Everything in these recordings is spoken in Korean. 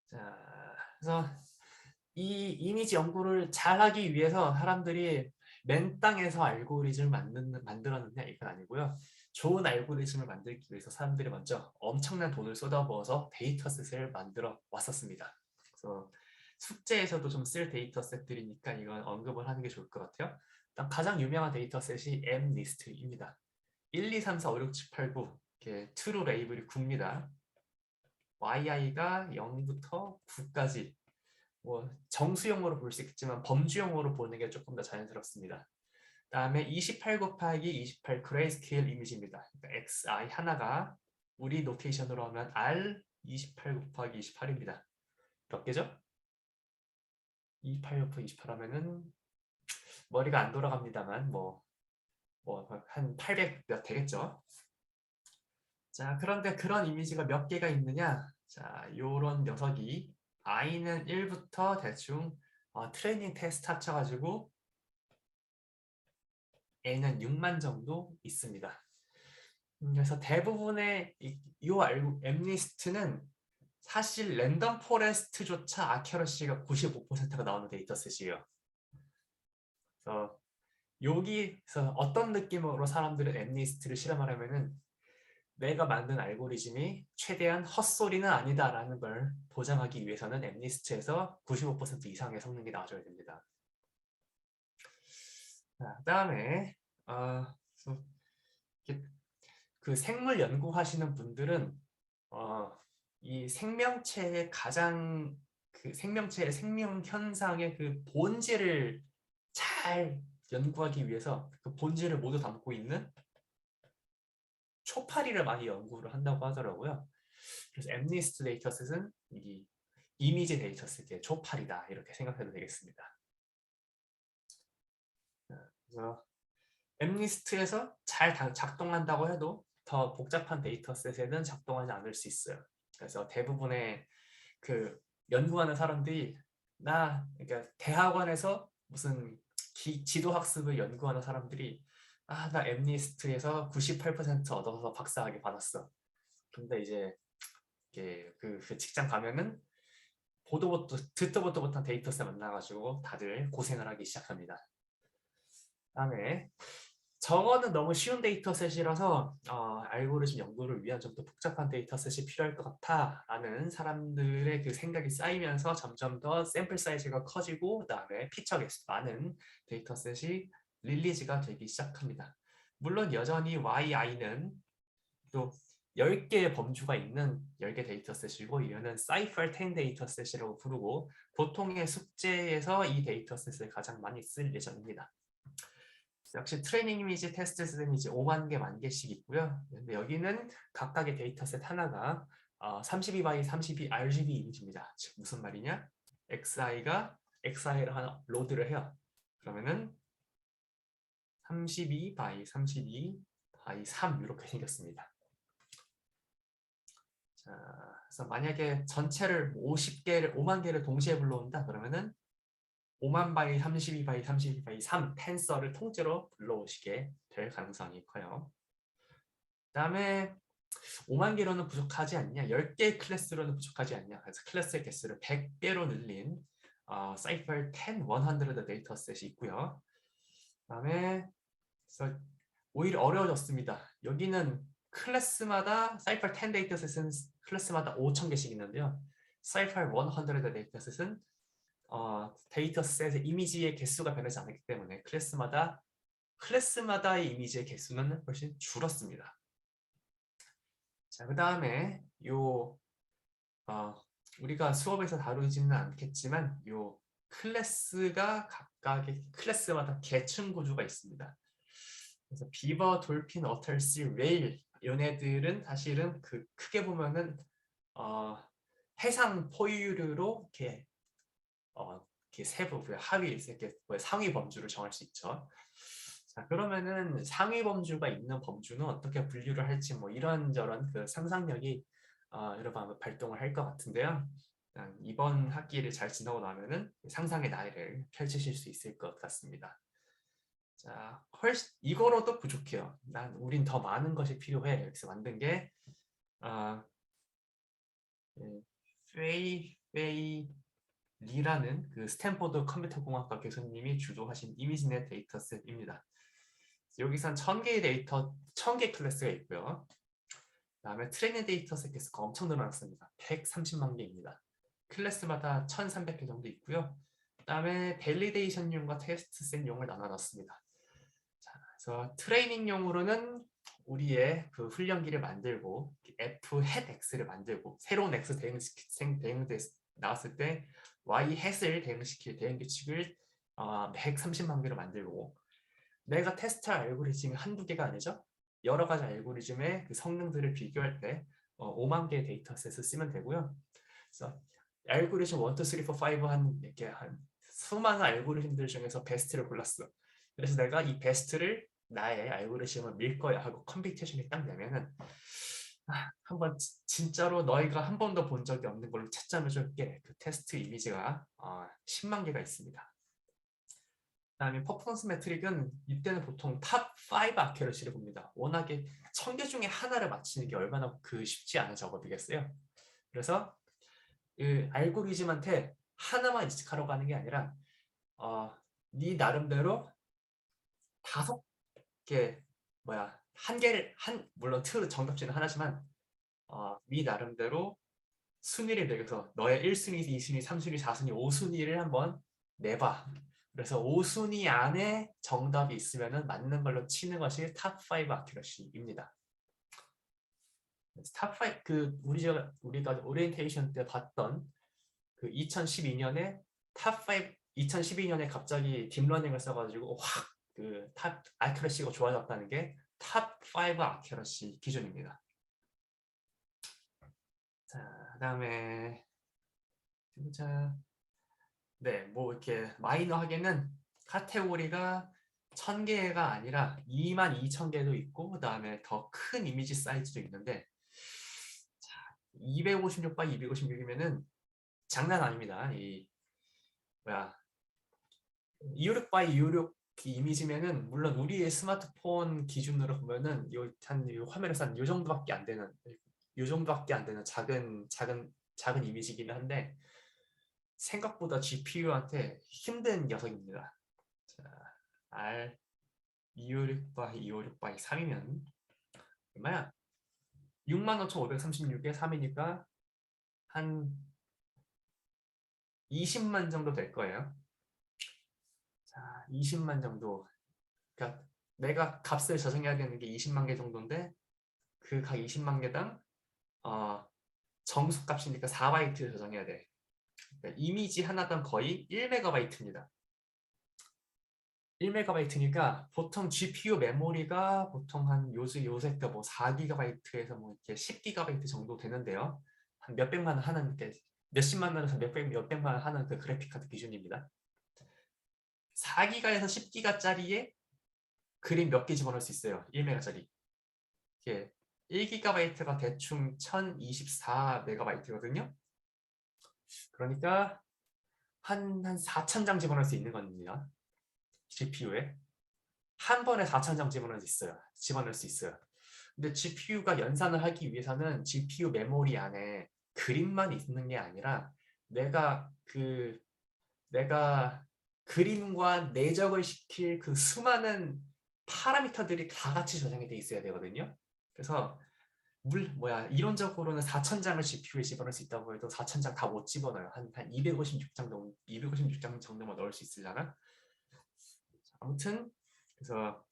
자, 그래서 이 이미지 연구를 잘하기 위해서 사람들이 맨 땅에서 알고리즘을 만들었느냐 이건 아니고요. 좋은 알고리즘을 만들기 위해서 사람들이 먼저 엄청난 돈을 쏟아부어서 데이터셋을 만들어 왔었습니다. 그래서 숙제에서도 좀 쓸 데이터셋들이니까 이건 언급을 하는 게 좋을 것 같아요. 일단 가장 유명한 데이터셋이 MNIST입니다. 1, 2, 3, 4, 5, 6, 7, 8, 9 이렇게 트루 레이블이 9입니다. yi가 0부터 9까지 뭐 정수용어로 볼 수 있겠지만 범주용어로 보는 게 조금 더 자연스럽습니다. 다음에 28 곱하기 28 그레이스케일 이미지입니다. 그러니까 xi 하나가 우리 노테이션으로 하면 r 28 곱하기 28입니다. 몇 개죠? 28 곱하기 28 하면은 머리가 안 돌아갑니다만 뭐 한 800 몇 되겠죠. 자, 그런데 그런 이미지가 몇 개가 있느냐? 자, 요런 녀석이 i는 1부터 대충 트레이닝 테스트 합쳐가지고 n은 6만 정도 있습니다. 그래서 대부분의 엠리스트는 사실 랜덤 포레스트조차 아큐러시가 95%가 나오는 데이터셋이에요. 그래서 여기서 어떤 느낌으로 사람들은 엠리스트를 실험하려면은 내가 만든 알고리즘이 최대한 헛소리는 아니다라는 걸 보장하기 위해서는 엠리스트에서 95% 이상의 성능이 나와줘야 됩니다. 자, 그다음에 그 생물 연구하시는 분들은 이 생명체의 가장 그 생명체의 생명 현상의 그 본질을 잘 연구하기 위해서 그 본질을 모두 담고 있는 초파리를 많이 연구를 한다고 하더라고요. 그래서 엠니스트 데이터셋은 이 이미지 데이터셋의 초파리다 이렇게 생각해도 되겠습니다. 그래서 엠니스트에서 잘 작동한다고 해도 더 복잡한 데이터셋에는 작동하지 않을 수 있어요. 그래서 대부분의 그 연구하는 사람들이 그러니까 대학원에서 무슨 지도학습을 연구하는 사람들이 나 엠니스트에서 98% 얻어서 박사학위 받았어. 근데 이제 그 직장 가면은 듣도 보도 못한 데이터셋 만나가지고 다들 고생을 하기 시작합니다. 다음에 저거는 너무 쉬운 데이터셋이라서 알고리즘 연구를 위한 좀 더 복잡한 데이터셋이 필요할 것 같아라는 사람들의 그 생각이 쌓이면서 점점 더 샘플 사이즈가 커지고 그다음에 피처 개수 많은 데이터셋이 릴리즈가 되기 시작합니다. 물론 여전히 yi는 또 10개의 범주가 있는 10개 데이터셋이고 이거는 사이퍼 10 데이터셋이라고 부르고 보통의 숙제에서 이 데이터셋을 가장 많이 쓸 예정입니다. 역시 트레이닝 이미지, 테스트 이미지 5만 개, 1만 개씩 있고요. 근데 여기는 각각의 데이터셋 하나가 32 by 32 RGB 이미지입니다. 즉 무슨 말이냐? XI를 하나 로드를 해요. 그러면은 32 by 32 by 3 이렇게 생겼습니다. 자, 그래서 만약에 전체를 5만 개를 동시에 불러온다 그러면은 5만 바이 32 바이 32 바이 3 텐서를 통째로 불러오시게 될 가능성이 커요. 그 다음에 5만 개로는 부족하지 않냐, 10개 클래스로는 부족하지 않냐, 그래서 클래스의 개수를 100개로 늘린 사이퍼 10 100 데이터셋이 있고요. 그 다음에 오히려 어려워졌습니다. 여기는 클래스마다 사이퍼 10 데이터셋은 클래스마다 5,000개씩 있는데요. 사이퍼 100 데이터셋은 데이터셋의 이미지의 개수가 변하지 않기 때문에 클래스마다의 이미지의 개수는 훨씬 줄었습니다. 자, 그 다음에 우리가 수업에서 다루지는 않겠지만 클래스가 각각의 클래스마다 계층 구조가 있습니다. 그래서 비버, 돌핀, 어털씨, 웨일 얘네들은 사실은 크게 보면은 해상 포유류로 이렇게 세부, 하위, 이렇게 상위 범주를 정할 수 있죠. 자, 그러면은 상위 범주가 있는 범주는 어떻게 분류를 할지 뭐 이런저런 그 상상력이 여러분 발동을 할 것 같은데요. 이번 학기를 잘 지나고 나면은 상상의 나래를 펼치실 수 있을 것 같습니다. 자, 이거로도 부족해요. 우린 더 많은 것이 필요해. 여기서 만든 게 페이 리라는 그 스탠포드 컴퓨터 공학과 교수님이 주도하신 이미지넷 데이터셋입니다. 여기선 1000개의 데이터, 1000개 클래스가 있고요. 그다음에 트레이닝 데이터셋 개수가 엄청 늘어났습니다. 130만 개입니다. 클래스마다 1300개 정도 있고요. 그다음에 밸리데이션용과 테스트셋용을 나눠놨습니다. 자, 그래서 트레이닝용으로는 우리의 그 훈련기를 만들고 F hat X를 만들고 새로운 X 대응 나왔을 때 Y hat을 대응시킬 대응 규칙을 130만 개로 만들고 내가 테스트할 알고리즘이 한두 개가 아니죠. 여러 가지 알고리즘의 그 성능들을 비교할 때 5만 개의 데이터셋을 쓰면 되고요. 그래서 알고리즘 1, 2, 3, 4, 5 이렇게 한 수많은 알고리즘들 중에서 베스트를 골랐어. 그래서 내가 이 베스트를 나의 알고리즘을 밀 거야 하고 컴퓨테이션이 딱 내면은 한번 진짜로 너희가 한 번도 본 적이 없는 걸로 채점해 줄게. 그 테스트 이미지가 10만 개가 있습니다. 그다음에 퍼포먼스 매트릭은 이때는 보통 탑5 아큐러시를 봅니다. 워낙에 1000개 중에 하나를 맞히는 게 얼마나 그 쉽지 않은 작업이겠어요. 그래서 그 알고리즘한테 하나만 인식하려고 하는 게 아니라 네 나름대로 5개 한 개를 물론 정답지는 하나지만 네 나름대로 순위를 매겨서 너의 1순위, 2순위, 3순위, 4순위, 5순위를 한번 내봐. 그래서 5순위 안에 정답이 있으면 맞는 걸로 치는 것이 탑5 아큐러시입니다. 탑5 그 우리가 오리엔테이션 때 봤던 그 2012년에 탑5 2012년에 갑자기 딥러닝을 써가지고 확 그 탑 아큐러시가 좋아졌다는 게 탑5 아큐러시 기준입니다. 자, 그다음에 자, 네, 뭐 이렇게 마이너하게는 카테고리가 1000개가 아니라 22,000개도 있고 그다음에 더 큰 이미지 사이즈도 있는데 256 x 256이면은 장난 아닙니다. 이 뭐야 256 x 256 이미지면은 물론 우리의 스마트폰 기준으로 보면은 요 화면에서 한 요 정도밖에 안 되는 작은 이미지긴 한데 생각보다 GPU한테 힘든 녀석입니다. 자, R 256 x 256 x 3이면 얼마야? 65,536에 3이니까 한 20만 정도 될 거예요. 자, 20만 정도. 그러니까 내가 값을 저장해야 되는 게 20만 개 정도인데 그 각 20만 개당 정수값이니까 4바이트를 저장해야 돼. 그러니까 이미지 하나당 거의 1메가바이트입니다. 1메가바이트니까 보통 GPU 메모리가 보통 한 요새 뭐 4기가바이트에서 뭐 이렇게 10기가바이트 정도 되는데요. 한 몇백만 원 하는 몇십만 원에서 몇백만 원 하는 그 그래픽 카드 기준입니다. 4기가에서 10기가짜리에 그림 몇 개 집어넣을 수 있어요. 1메가짜리. 이게 1기가바이트가 대충 1024메가바이트거든요. 그러니까 한 4,000장 집어넣을 수 있는 겁니다. GPU에. 한 번에 4,000장 집어넣을 수 있어요. 근데 GPU가 연산을 하기 위해서는 GPU 메모리 안에 그림만 있는 게 아니라 내가 그림과 내적을 시킬 그 수많은 파라미터들이 다 같이 저장이 돼 있어야 되거든요. 그래서 이론적으로는 4,000장을 GPU에 집어넣을 수 있다고 해도 4,000장 다 못 집어넣어요. 한 256장 정도만 넣을 수 있으려나? 아무튼 그래서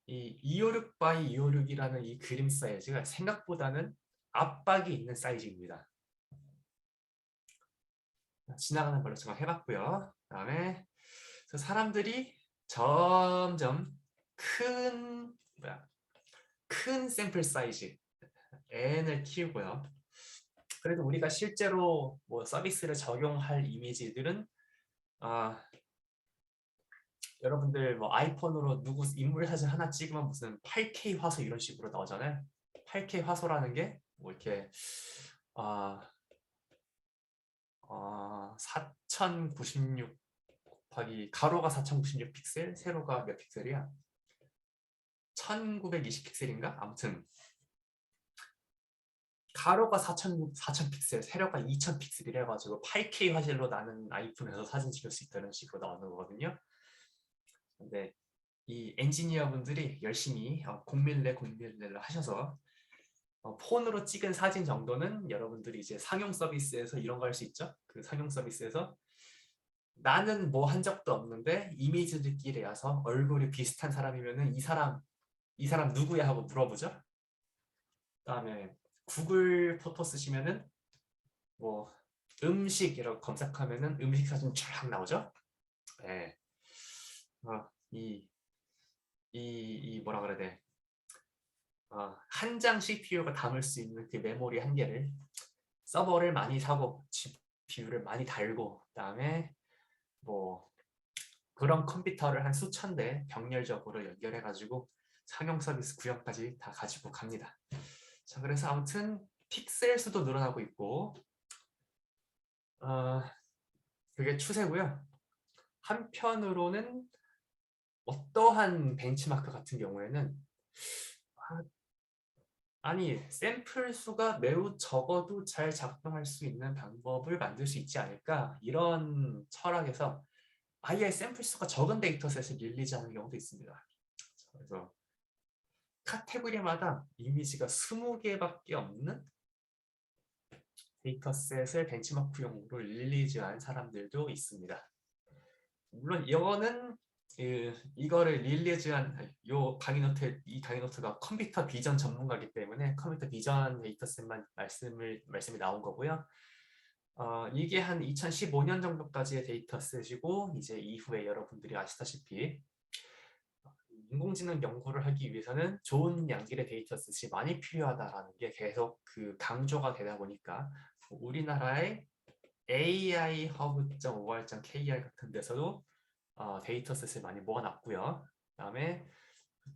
이 256 x 256이라는 이 그림 사이즈가 생각보다는 압박이 있는 사이즈입니다. 지나가는 걸로 제가 해봤고요. 그다음에 사람들이 점점 큰 샘플 사이즈 n을 키우고요. 그래도 우리가 실제로 뭐 서비스를 적용할 이미지들은 여러분들 뭐 아이폰으로 누구 인물 사진 하나 찍으면 무슨 8K 화소 이런 식으로 나오잖아요. 8K 화소라는 게 뭐 이렇게 4096 곱하기 가로가 4096 픽셀, 세로가 몇 픽셀이야? 1920 픽셀인가? 아무튼 가로가 4,000 픽셀, 세로가 2,000 픽셀이라 해가지고 8K 화질로 나는 아이폰에서 사진 찍을 수 있다는 식으로 나오는 거거든요. 근데 이 엔지니어 분들이 열심히 공밀레를 하셔서 폰으로 찍은 사진 정도는 여러분들이 이제 상용 서비스에서 이런 거 할 수 있죠. 그 상용 서비스에서 나는 뭐 한 적도 없는데 이미지들끼리 와서 얼굴이 비슷한 사람이면은 이 사람 누구야 하고 물어보죠. 그다음에 구글 포토 쓰시면은 뭐 음식이라고 검색하면은 음식 사진 쫙 나오죠. 네. 이 뭐라 그래야 돼? 한 장 CPU가 담을 수 있는 그 메모리 한 개를 서버를 많이 사고 GPU를 많이 달고 그다음에 뭐 그런 컴퓨터를 한 수천 대 병렬적으로 연결해가지고 상용 서비스 구형까지 다 가지고 갑니다. 자, 그래서 아무튼 픽셀 수도 늘어나고 있고 그게 추세고요. 한편으로는 어떠한 벤치마크 같은 경우에는 아니 샘플 수가 매우 적어도 잘 작동할 수 있는 방법을 만들 수 있지 않을까 이런 철학에서 아예 샘플 수가 적은 데이터셋을 릴리즈하는 경우도 있습니다. 그래서 카테고리마다 이미지가 20개밖에 없는 데이터셋을 벤치마크용으로 릴리즈한 사람들도 있습니다. 물론 이거는 이거를 릴리즈한 이 강의 노트가 컴퓨터 비전 전문가이기 때문에 컴퓨터 비전 데이터셋만 말씀이 나온 거고요. 이게 한 2015년 정도까지의 데이터셋이고 이제 이후에 여러분들이 아시다시피 인공지능 연구를 하기 위해서는 좋은 양질의 데이터셋이 많이 필요하다라는 게 계속 그 강조가 되다 보니까 우리나라의 AI-hub.or.kr 같은 데서도 데이터셋을 많이 모아놨고요. 그다음에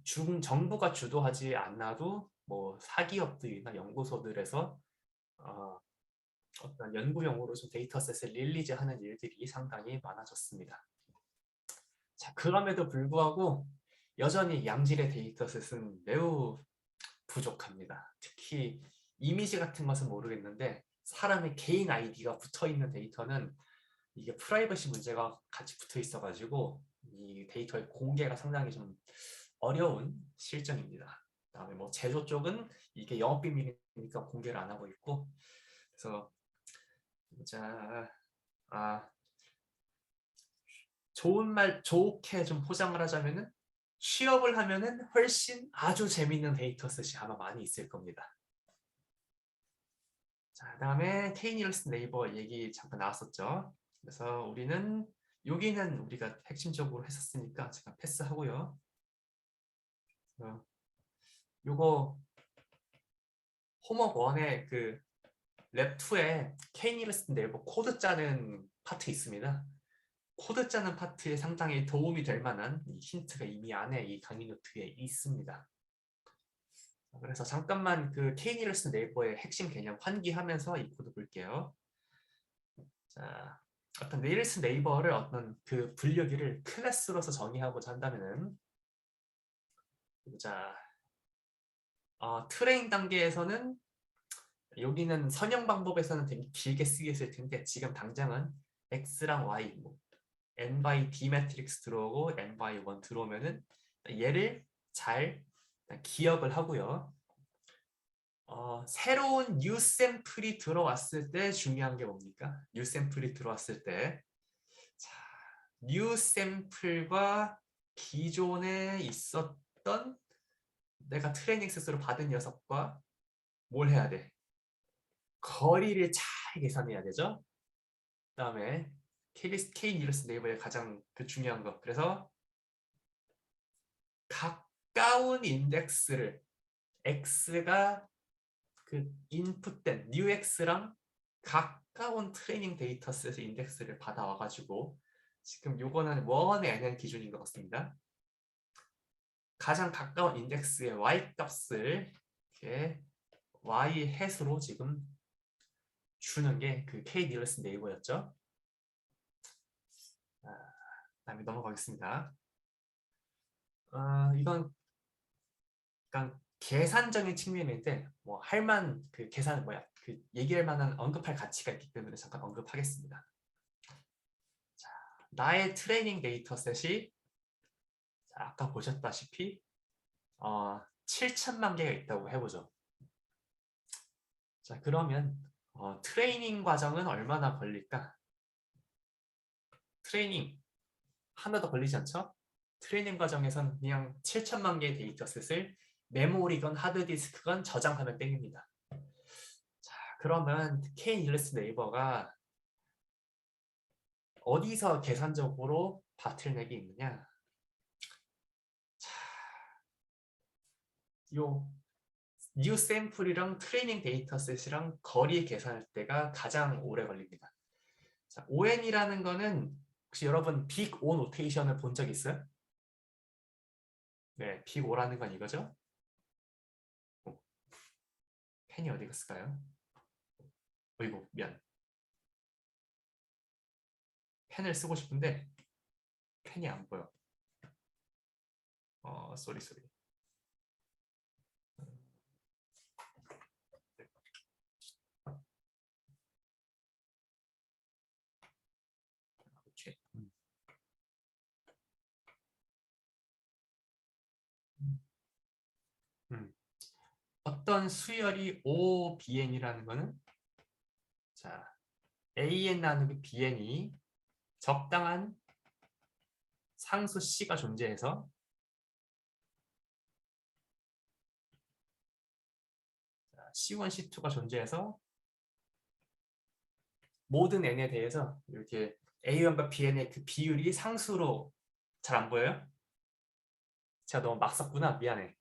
정부가 주도하지 않아도 뭐 사기업들이나 연구소들에서 어떤 연구용으로 좀 데이터셋을 릴리즈하는 일들이 상당히 많아졌습니다. 자, 그럼에도 불구하고 여전히 양질의 데이터셋은 매우 부족합니다. 특히 이미지 같은 것은 모르겠는데 사람의 개인 아이디가 붙어있는 데이터는 이게 프라이버시 문제가 같이 붙어 있어가지고 이 데이터의 공개가 상당히 좀 어려운 실정입니다. 그다음에 뭐 제조 쪽은 이게 영업비밀이니까 공개를 안 하고 있고 그래서 좋게 좀 포장을 하자면은 취업을 하면은 훨씬 아주 재밌는 데이터셋이 아마 많이 있을 겁니다. 자, 그다음에 K-니얼슨 네이버 얘기 잠깐 나왔었죠. 그래서 여기는 우리가 핵심적으로 했었으니까 제가 패스하고요. 요거 홈워크 1의 그 랩 2에 K-니얼슨 네이버 코드 짜는 파트 있습니다. 코드 짜는 파트에 상당히 도움이 될 만한 힌트가 이미 안에 이 강의 노트에 있습니다. 그래서 잠깐만 그 K-니얼슨 네이버의 핵심 개념 환기하면서 이 코드 볼게요. 자, 어떤 니얼슨 네이버를 어떤 그 분류기를 클래스로서 정의하고자 한다면은 자, 트레인 단계에서는 여기는 선형 방법에서는 되게 길게 쓰겠을 텐데 지금 당장은 X랑 Y, 뭐 N by D 매트릭스 들어오고 N by 1 들어오면은 얘를 잘 기억을 하고요. 새로운 뉴 샘플이 들어왔을 때 중요한 게 뭡니까? 뉴 샘플이 들어왔을 때 자, 뉴 샘플과 기존에 있었던 내가 트레이닝 셋으로 받은 녀석과 뭘 해야 돼? 거리를 잘 계산해야 되죠? 그 다음에 K-니얼슨 네이버의 가장 그 중요한 거 그래서 가까운 인덱스를 X가 그 인풋된 new X랑 가까운 트레이닝 데이터셋의 인덱스를 받아와가지고 지금 요거는 원의 NN 기준인 것 같습니다. 가장 가까운 인덱스의 Y 값을 이렇게 Y 햇으로 지금 주는 게 그 K-니얼슨 네이버였죠. 다음에 넘어가겠습니다. 이건 약간 계산적인 측면인데 뭐 할만 그 계산 뭐야 그 얘기할 만한 언급할 가치가 있기 때문에 잠깐 언급하겠습니다. 자, 나의 트레이닝 데이터셋이 아까 보셨다시피 7천만 개가 있다고 해보죠. 자, 그러면 트레이닝 과정은 얼마나 걸릴까? 트레이닝 하나도 걸리지 않죠? 트레이닝 과정에선 그냥 7천만 개의 데이터셋을 메모리건 하드디스크건 저장하면 땡입니다. 자, 그러면 K-닐러스 네이버가 어디서 계산적으로 바틀넥이 있느냐? 자, 요 뉴 샘플이랑 트레이닝 데이터셋이랑 거리 계산할 때가 가장 오래 걸립니다. 자, ON이라는 거는 혹시 여러분 빅 O 노테이션을 본 적 있어요? 네, 빅 O라는 건 이거죠. 펜이 어디 갔을까요? 어이구, 미안. 펜을 쓰고 싶은데 펜이 안 보여. 쏘리. 오케이. 음. 어떤 수열이 OBN이라는 거는 자, AN 나누기 BN이 적당한 상수 C가 존재해서 C1, C2가 존재해서 모든 N에 대해서 이렇게 A1과 BN의 그 비율이 상수로 잘 안 보여요? 제가 너무 막 썼구나. 미안해.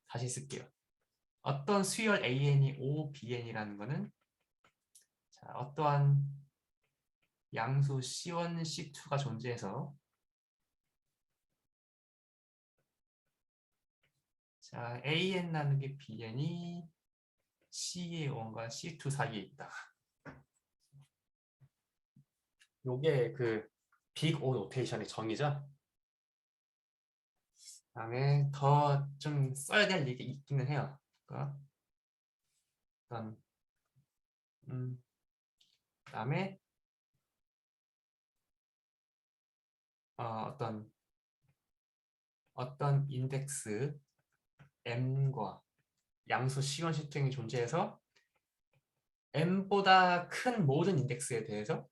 다시 쓸게요. 어떤 수열 AN이 OBN이라는 거는 자, 어떠한 양수 C1, C2가 존재해서 자, AN 나누기 BN이 C1과 C2 사이에 있다. 요게 그 빅 O 노테이션의 정의죠. 다음에 더 좀 써야 될 얘기 있기는 해요. 그러니까 어떤 그다음에 어떤 인덱스 m과 양수 C1, C2이 존재해서 m보다 큰 모든 인덱스에 대해서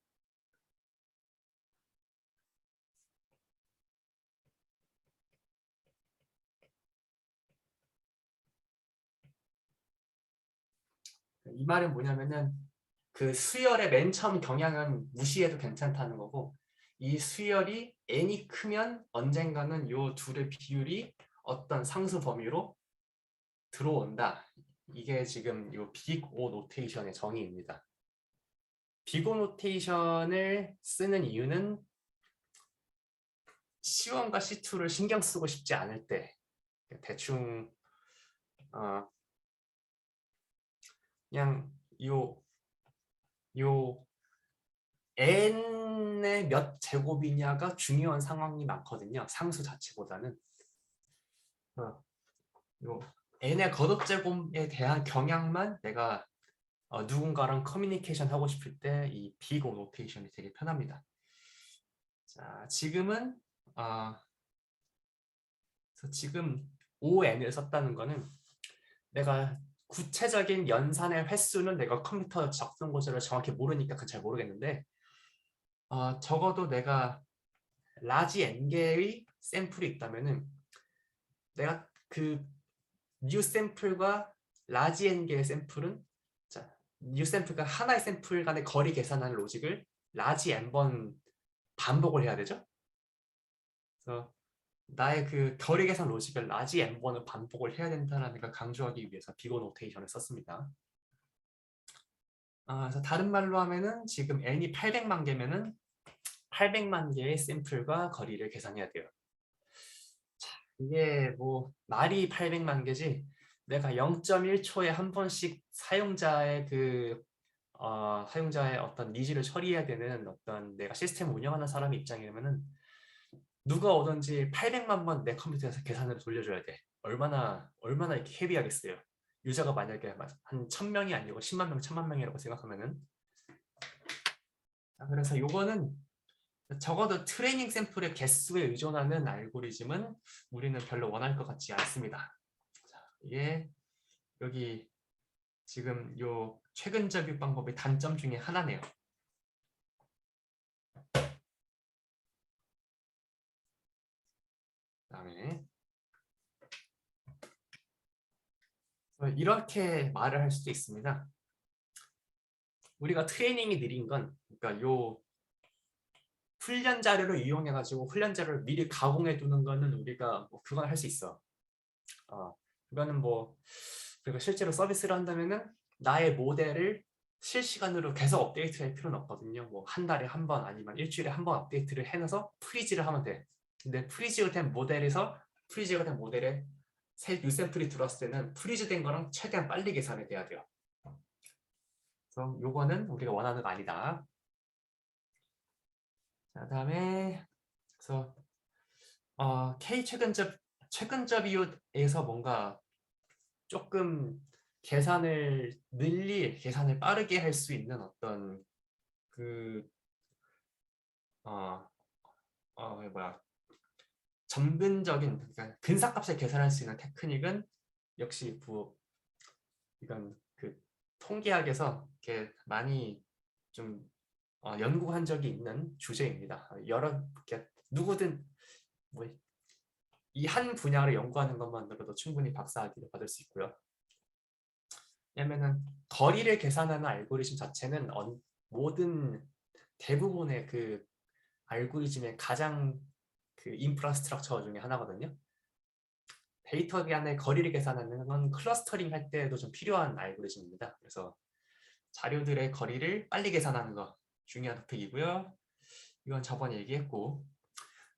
이 말은 뭐냐면은 그 수열의 맨 처음 경향은 무시해도 괜찮다는 거고 이 수열이 n이 크면 언젠가는 요 둘의 비율이 어떤 상수 범위로 들어온다. 이게 지금 요 빅 O 노테이션의 정의입니다. 빅 O 노테이션을 쓰는 이유는 C1과 C2를 신경 쓰고 싶지 않을 때 대충 그냥 요 n의 몇 제곱이냐가 중요한 상황이 많거든요. 상수 자체보다는 요 n의 거듭 제곱에 대한 경향만 내가 누군가랑 커뮤니케이션 하고 싶을 때 이 빅 O 노테이션이 되게 편합니다. 자, 지금은 지금 ON을 썼다는 거는 내가 구체적인 연산의 횟수는 내가 컴퓨터 작성 구조를 정확히 모르니까 그건 잘 모르겠는데 적어도 내가 라지 n개의 샘플이 있다면은 내가 그 뉴 샘플과 라지 n개의 샘플은 자, 뉴 샘플과 하나의 샘플 간의 거리 계산하는 로직을 라지 n번 반복을 해야 되죠. 그래서 나의 그 거리 계산 로직을 라지 n번을 반복을 해야 된다는 걸 강조하기 위해서 빅오 노테이션을 썼습니다. 그래서 다른 말로 하면은 지금 n이 800만 개면은 800만 개의 샘플과 거리를 계산해야 돼요. 자, 이게 뭐 말이 800만 개지 내가 0.1초에 한 번씩 사용자의 사용자의 어떤 니즈를 처리해야 되는 어떤 내가 시스템 운영하는 사람의 입장이라면은 누가 오든지 800만 번 내 컴퓨터에서 계산을 돌려줘야 돼. 얼마나 이렇게 헤비하겠어요. 유저가 만약에 한 1000명이 아니고 10만 명, 1000만 명이라고 생각하면은. 그래서 요거는 적어도 트레이닝 샘플의 개수에 의존하는 알고리즘은 우리는 별로 원할 것 같지 않습니다. 자, 이게 여기 지금 요 최근 접육 방법의 단점 중에 하나네요. 그다음에 이렇게 말을 할 수도 있습니다. 우리가 트레이닝이 느린 건, 그러니까 요 훈련 자료를 이용해 가지고 훈련 자료를 미리 가공해 두는 거는 우리가 뭐 그건 할 수 있어. 그거는 뭐 그리고 실제로 서비스를 한다면은 나의 모델을 실시간으로 계속 업데이트할 필요는 없거든요. 뭐 한 달에 한 번 아니면 일주일에 한 번 업데이트를 해놔서 프리즈를 하면 돼. 근데 프리즈가 된 모델에 새 유샘플이 들어왔을 때는 프리즈된 거랑 최대한 빨리 계산이 돼야 돼요. 그래서 요거는 우리가 원하는 거 아니다. 자, 다음에 그래서 K 최근접 이웃에서 뭔가 조금 계산을 빠르게 할 수 있는 어떤 그 어, 뭐야 점근적인, 그러니까 근사값을 계산할 수 있는 테크닉은 역시 이건 그 통계학에서 이렇게 많이 좀 연구한 적이 있는 주제입니다. 이렇게 누구든 뭐 이 한 분야를 연구하는 것만으로도 충분히 박사학위를 받을 수 있고요. 왜냐면은 거리를 계산하는 알고리즘 자체는 모든 대부분의 그 알고리즘의 가장 그 인프라스트럭처 중에 하나거든요. 데이터 간의 거리를 계산하는 건 클러스터링 할 때도 좀 필요한 알고리즘입니다. 그래서 자료들의 거리를 빨리 계산하는 거 중요한 토픽이고요. 이건 저번에 얘기했고,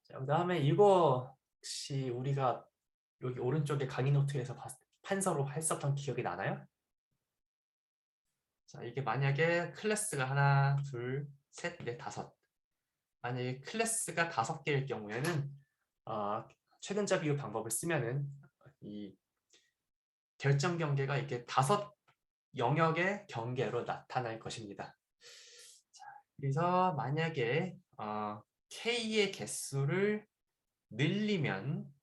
자, 그다음에 이거 혹시 우리가 여기 오른쪽에 강의 노트에서 판서로 했었던 기억이 나나요? 자, 이게 만약에 클래스가 하나, 둘, 셋, 넷, 다섯. 만약에 클래스가 5개일 경우에는 최근자 비율 방법을 쓰면은 이 결정 경계가 이렇게 5영역의 경계로 나타날 것입니다. 자, 그래서 만약에 K의 개수를 늘리면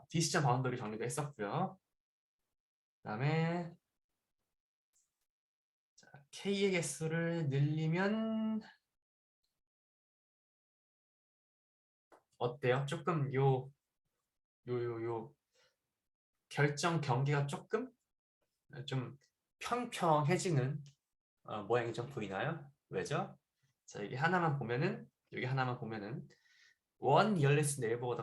디시전 바운더리 정리도 했었고요. 그다음에 K의 개수를 늘리면 어때요? 조금 요 결정 경계가 조금 좀 평평해지는 모양이 좀 보이나요? 왜죠? 자, 여기 하나만 보면은 원 리얼리스 네이버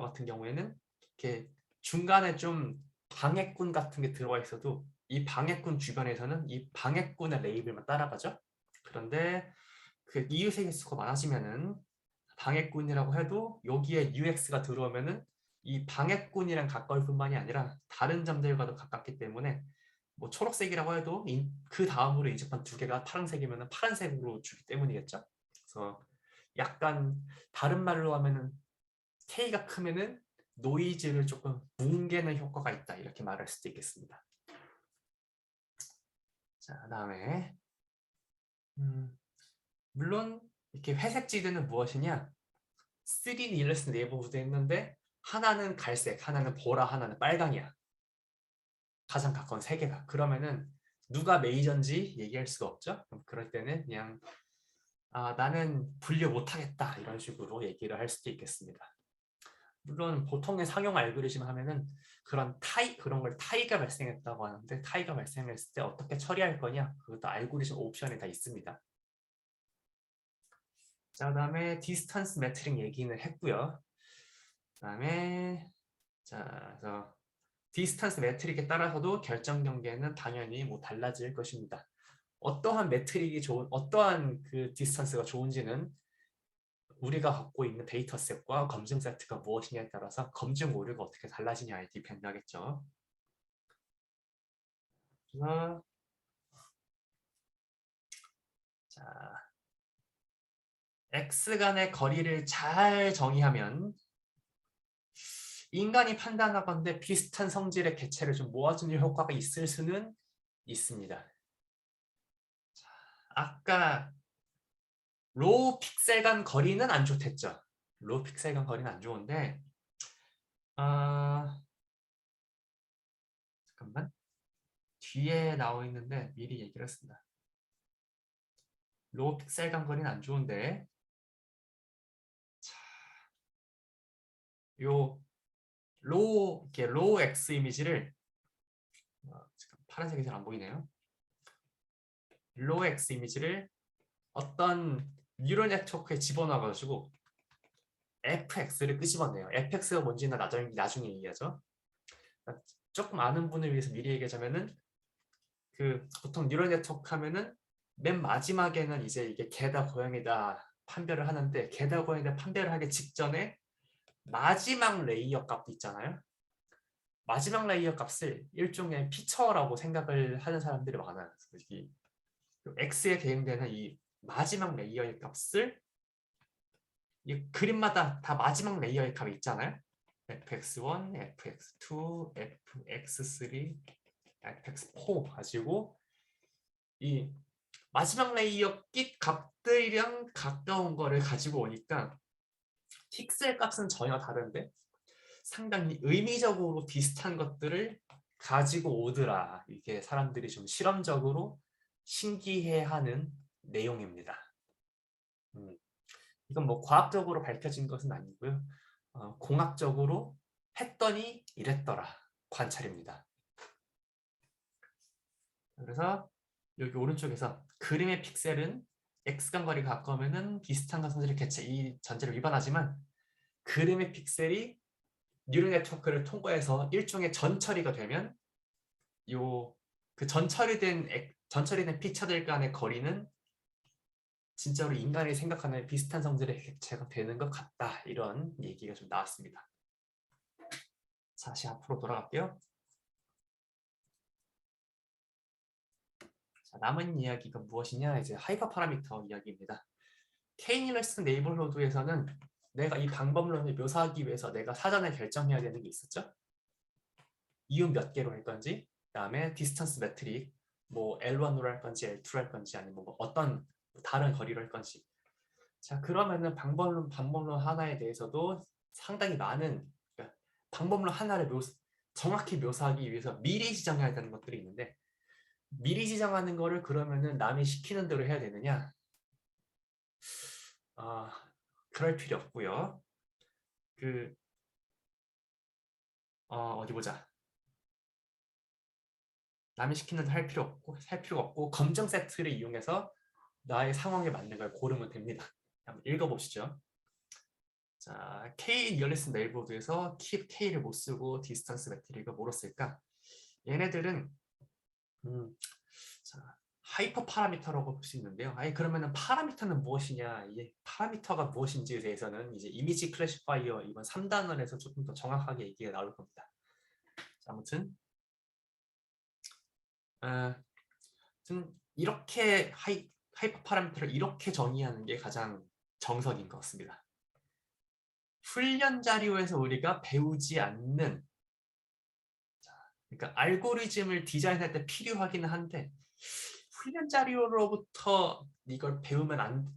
같은 경우에는 이렇게 중간에 좀 방해꾼 같은 게 들어가 있어도 이 방해꾼 주변에서는 이 방해꾼의 레이블만 따라가죠. 그런데 그 이웃의 개수가 많아지면은 방해꾼이라고 해도 여기에 UX가 들어오면은 이 방해꾼이랑 가까울 뿐만이 아니라 다른 점들과도 가깝기 때문에 뭐 초록색이라고 해도 그 다음으로 인접한 2개가 파란색이면 파란색으로 주기 때문이겠죠. 그래서 약간 다른 말로 하면은 K가 크면은 노이즈를 조금 뭉개는 효과가 있다, 이렇게 말할 수도 있겠습니다. 자, 그다음에 물론 이렇게 회색 지드는 무엇이냐? 3D 일러스트 네이버후드 했는데 하나는 갈색, 하나는 보라, 하나는 빨강이야. 가장 가까운 3개가. 그러면은 누가 메이저인지 얘기할 수가 없죠. 그럴 때는 그냥 나는 분류 못하겠다, 이런 식으로 얘기를 할 수도 있겠습니다. 물론 보통의 상용 알고리즘 하면은 그런 걸 타이가 발생했다고 하는데, 타이가 발생했을 때 어떻게 처리할 거냐, 그것도 알고리즘 옵션에 다 있습니다. 자, 그다음에 디스턴스 매트릭 얘기는 했고요. 그다음에 그래서 디스턴스 매트릭에 따라서도 결정 경계는 당연히 뭐 달라질 것입니다. 어떠한 그 디스턴스가 좋은지는 우리가 갖고 있는 데이터셋과 검증 세트가 무엇이냐에 따라서 검증 오류가 어떻게 달라지냐에 디펜드하겠죠. 그래서 자, x 간의 거리를 잘 정의하면 인간이 판단하건대 비슷한 성질의 개체를 좀 모아주는 효과가 있을 수는 있습니다. 아까 로우 픽셀 간 거리는 안 좋댔죠. 로우 픽셀 간 거리는 안 좋은데 잠깐만 뒤에 나와 있는데 미리 얘기를 했습니다. 로우 픽셀 간 거리는 안 좋은데 요 로우 X 이미지를 잠깐 파란색이 잘 안 보이네요. 로우 X 이미지를 어떤 뉴럴 네트워크에 집어넣어가지고 fx를 끄집어내요. fx가 뭔지는 나중에 얘기하죠. 조금 아는 분을 위해서 미리 얘기하자면은 그 보통 뉴럴 네트워크 하면은 맨 마지막에는 이제 이게 개다 고양이다 판별을 하는데 개다 고양이다 판별을 하기 직전에 마지막 레이어 값도 있잖아요. 마지막 레이어 값을 일종의 피처라고 생각을 하는 사람들이 많아요. 이 x에 대응되는 이 마지막 레이어의 값을 이 그림마다 다 마지막 레이어의 값이 있잖아요. fx1, fx2, fx3, fx4 가지고 이 마지막 레이어 깃 값들이랑 가까운 거를 가지고 오니까 픽셀 값은 전혀 다른데 상당히 의미적으로 비슷한 것들을 가지고 오더라. 이게 사람들이 좀 실험적으로 신기해하는 내용입니다. 이건 뭐 과학적으로 밝혀진 것은 아니고요. 공학적으로 했더니 이랬더라. 관찰입니다. 그래서 여기 오른쪽에서 그림의 픽셀은 X간 거리가 가까우면 비슷한 가선들의 개체 이 전제를 위반하지만 그림의 픽셀이 뉴럴 네트워크를 통과해서 일종의 전처리가 되면 요 그 전처리된 피처들 간의 거리는 진짜로 인간이 생각하는 비슷한 성질의 객체가 되는 것 같다. 이런 얘기가 좀 나왔습니다. 다시 앞으로 돌아갈게요. 자, 남은 이야기가 무엇이냐? 이제 하이퍼 파라미터 이야기입니다. K-니어스트 네이버후드에서는 내가 이 방법론을 묘사하기 위해서 내가 사전에 결정해야 되는 게 있었죠. 이윤 몇 개로 할 건지, 그다음에 디스턴스 매트릭, 뭐 L1으로 할 건지 L2로 할 건지 아니면 뭐 어떤 다른 거리로 할 건지. 자, 그러면은 방법론 하나에 대해서도 상당히 많은 그러니까 방법론 하나를 정확히 묘사하기 위해서 미리 지정해야 되는 것들이 있는데 미리 지정하는 거를 그러면은 남이 시키는 대로 해야 되느냐? 그럴 필요 없고요. 그 어디 보자. 남이 시키는 대로 할 필요가 없고 검정 세트를 이용해서 나의 상황에 맞는 걸 고르면 됩니다. 한번 읽어보시죠. 자, K 리얼리스트 네이버드에서 K를 못 쓰고 디스턴스 매트릭을 뭐로 쓸까? 얘네들은 자, 하이퍼 파라미터라고 볼 수 있는데요. 아니 그러면은 파라미터는 무엇이냐? 이 파라미터가 무엇인지에 대해서는 이제 이미지 클래시파이어 이번 3단원에서 조금 더 정확하게 얘기가 나올 겁니다. 자, 아무튼 이렇게 하이퍼 파라미터를 이렇게 정의하는 게 가장 정석인 것 같습니다. 훈련 자료에서 우리가 배우지 않는 그러니까 알고리즘을 디자인할 때 필요하기는 한데 훈련 자료로부터 이걸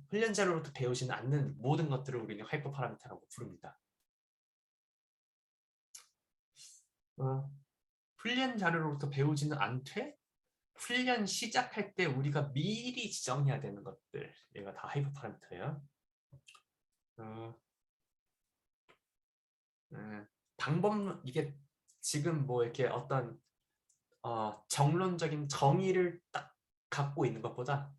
훈련 자료로부터 배우지는 않는 모든 것들을 우리는 하이퍼 파라미터라고 부릅니다. 훈련 자료로부터 배우지는 않되 훈련 시작할 때 우리가 미리 지정해야 되는 것들 얘가 다 하이퍼 파라미터예요. 이게 지금 뭐 이렇게 어떤 정론적인 정의를 딱 갖고 있는 것보다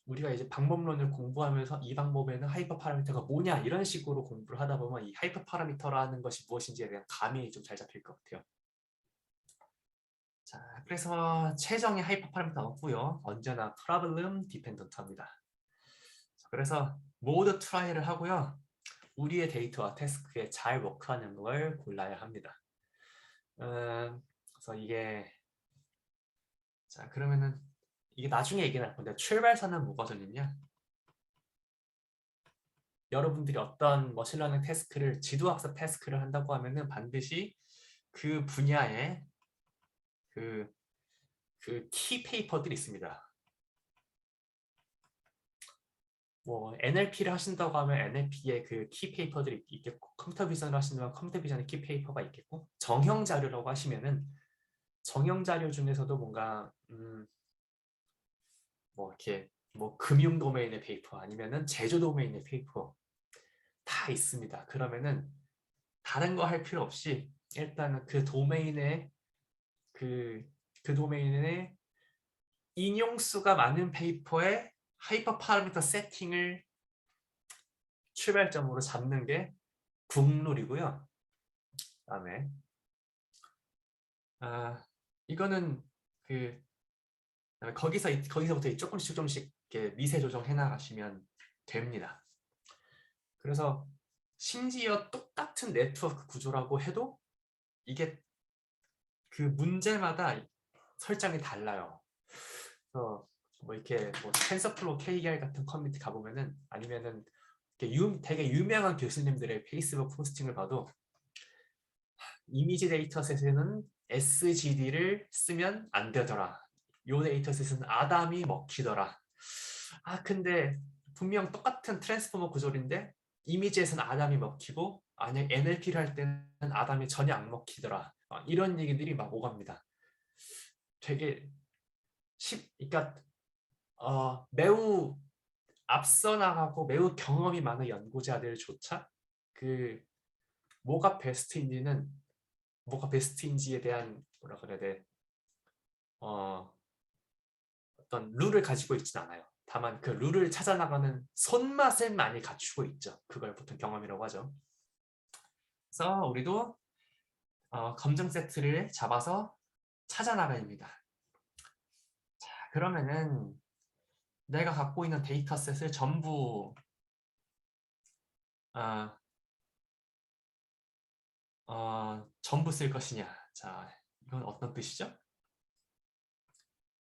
우리가 이제 방법론을 공부하면서 이 방법에는 하이퍼 파라미터가 뭐냐 이런 식으로 공부를 하다 보면 이 하이퍼 파라미터라는 것이 무엇인지에 대한 감이 좀 잘 잡힐 것 같아요. 자, 그래서 최종의 하이퍼 파라미터는 없고요. 언제나 프로블럼 디펜던트합니다. 그래서 모두 트라이를 하고요. 우리의 데이터와 태스크에 잘 워크하는 걸 골라야 합니다. 그래서 이게 자 그러면은 이게 나중에 얘기 날 건데 출발선은 뭐가 정했냐? 여러분들이 어떤 머신러닝 태스크를 지도학습 태스크를 한다고 하면은 반드시 그 분야에 그 키 페이퍼들이 있습니다. 뭐 NLP를 하신다고 하면 NLP의 그 키 페이퍼들이 있겠고, 컴퓨터 비전을 하신다면 컴퓨터 비전의 키 페이퍼가 있겠고, 정형 자료라고 하시면은 정형 자료 중에서도 뭔가 뭐 이렇게 뭐 금융 도메인의 페이퍼 아니면은 제조 도메인의 페이퍼 다 있습니다. 그러면은 다른 거 할 필요 없이 일단은 그 도메인의 그 도메인의 인용수가 많은 페이퍼의 하이퍼 파라미터 세팅을 출발점으로 잡는 게 국룰이고요. 그다음에 이거는 그 그다음에 거기서부터 조금씩 이렇게 미세 조정해 나가시면 됩니다. 그래서 심지어 똑같은 네트워크 구조라고 해도 이게 그 문제마다 설정이 달라요. 그래서 뭐 이렇게 뭐 텐서플로우 KR 같은 커뮤니티 가보면은 아니면은 되게 유명한 교수님들의 페이스북 포스팅을 봐도 이미지 데이터셋에는 SGD를 쓰면 안 되더라. 요 데이터셋은 아담이 먹히더라. 근데 분명 똑같은 트랜스포머 구조인데 이미지에서는 아담이 먹히고 만약 NLP를 할 때는 아담이 전혀 안 먹히더라. 이런 얘기들이 막 오갑니다. 되게 그러니까 매우 앞서 나가고 매우 경험이 많은 연구자들조차 그 뭐가 베스트인지에 대한 뭐라 그래야 돼? 어떤 룰을 가지고 있진 않아요. 다만 그 룰을 찾아 나가는 손맛을 많이 갖추고 있죠. 그걸 보통 경험이라고 하죠. 그래서 우리도 검증 세트를 잡아서 찾아 나가입니다. 자, 그러면은 내가 갖고 있는 데이터셋을 전부 쓸 것이냐. 자, 이건 어떤 뜻이죠?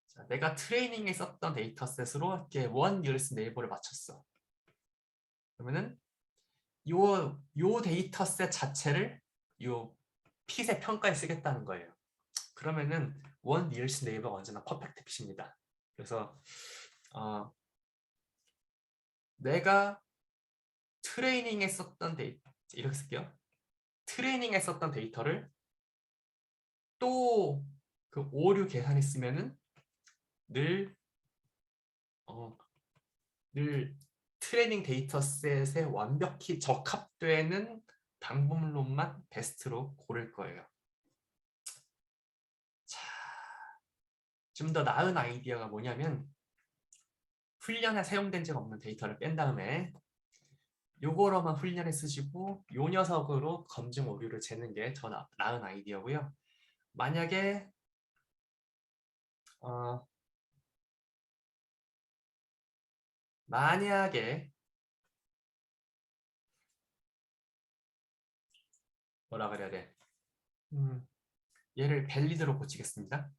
자, 내가 트레이닝에 썼던 데이터셋으로 이렇게 원 니어리스트 네이버를 맞췄어. 그러면은 요 데이터셋 자체를 요 핏의 평가에 쓰겠다는 거예요. 그러면은 원 니어리스트 네이버가 언제나 퍼펙트 핏입니다. 그래서 내가 트레이닝에 썼던 데이터 이렇게 쓸게요. 트레이닝에 썼던 데이터를 또 그 오류 계산했으면은 늘 트레이닝 데이터셋에 완벽히 적합되는 방법론만 베스트로 고를 거예요. 자, 좀 더 나은 아이디어가 뭐냐면 훈련에 사용된 적 없는 데이터를 뺀 다음에 요거로만 훈련에 쓰시고 요 녀석으로 검증 오류를 재는 게 더 나은 아이디어고요. 만약에 뭐라 그래야 돼? 얘를 밸리드로 고치겠습니다.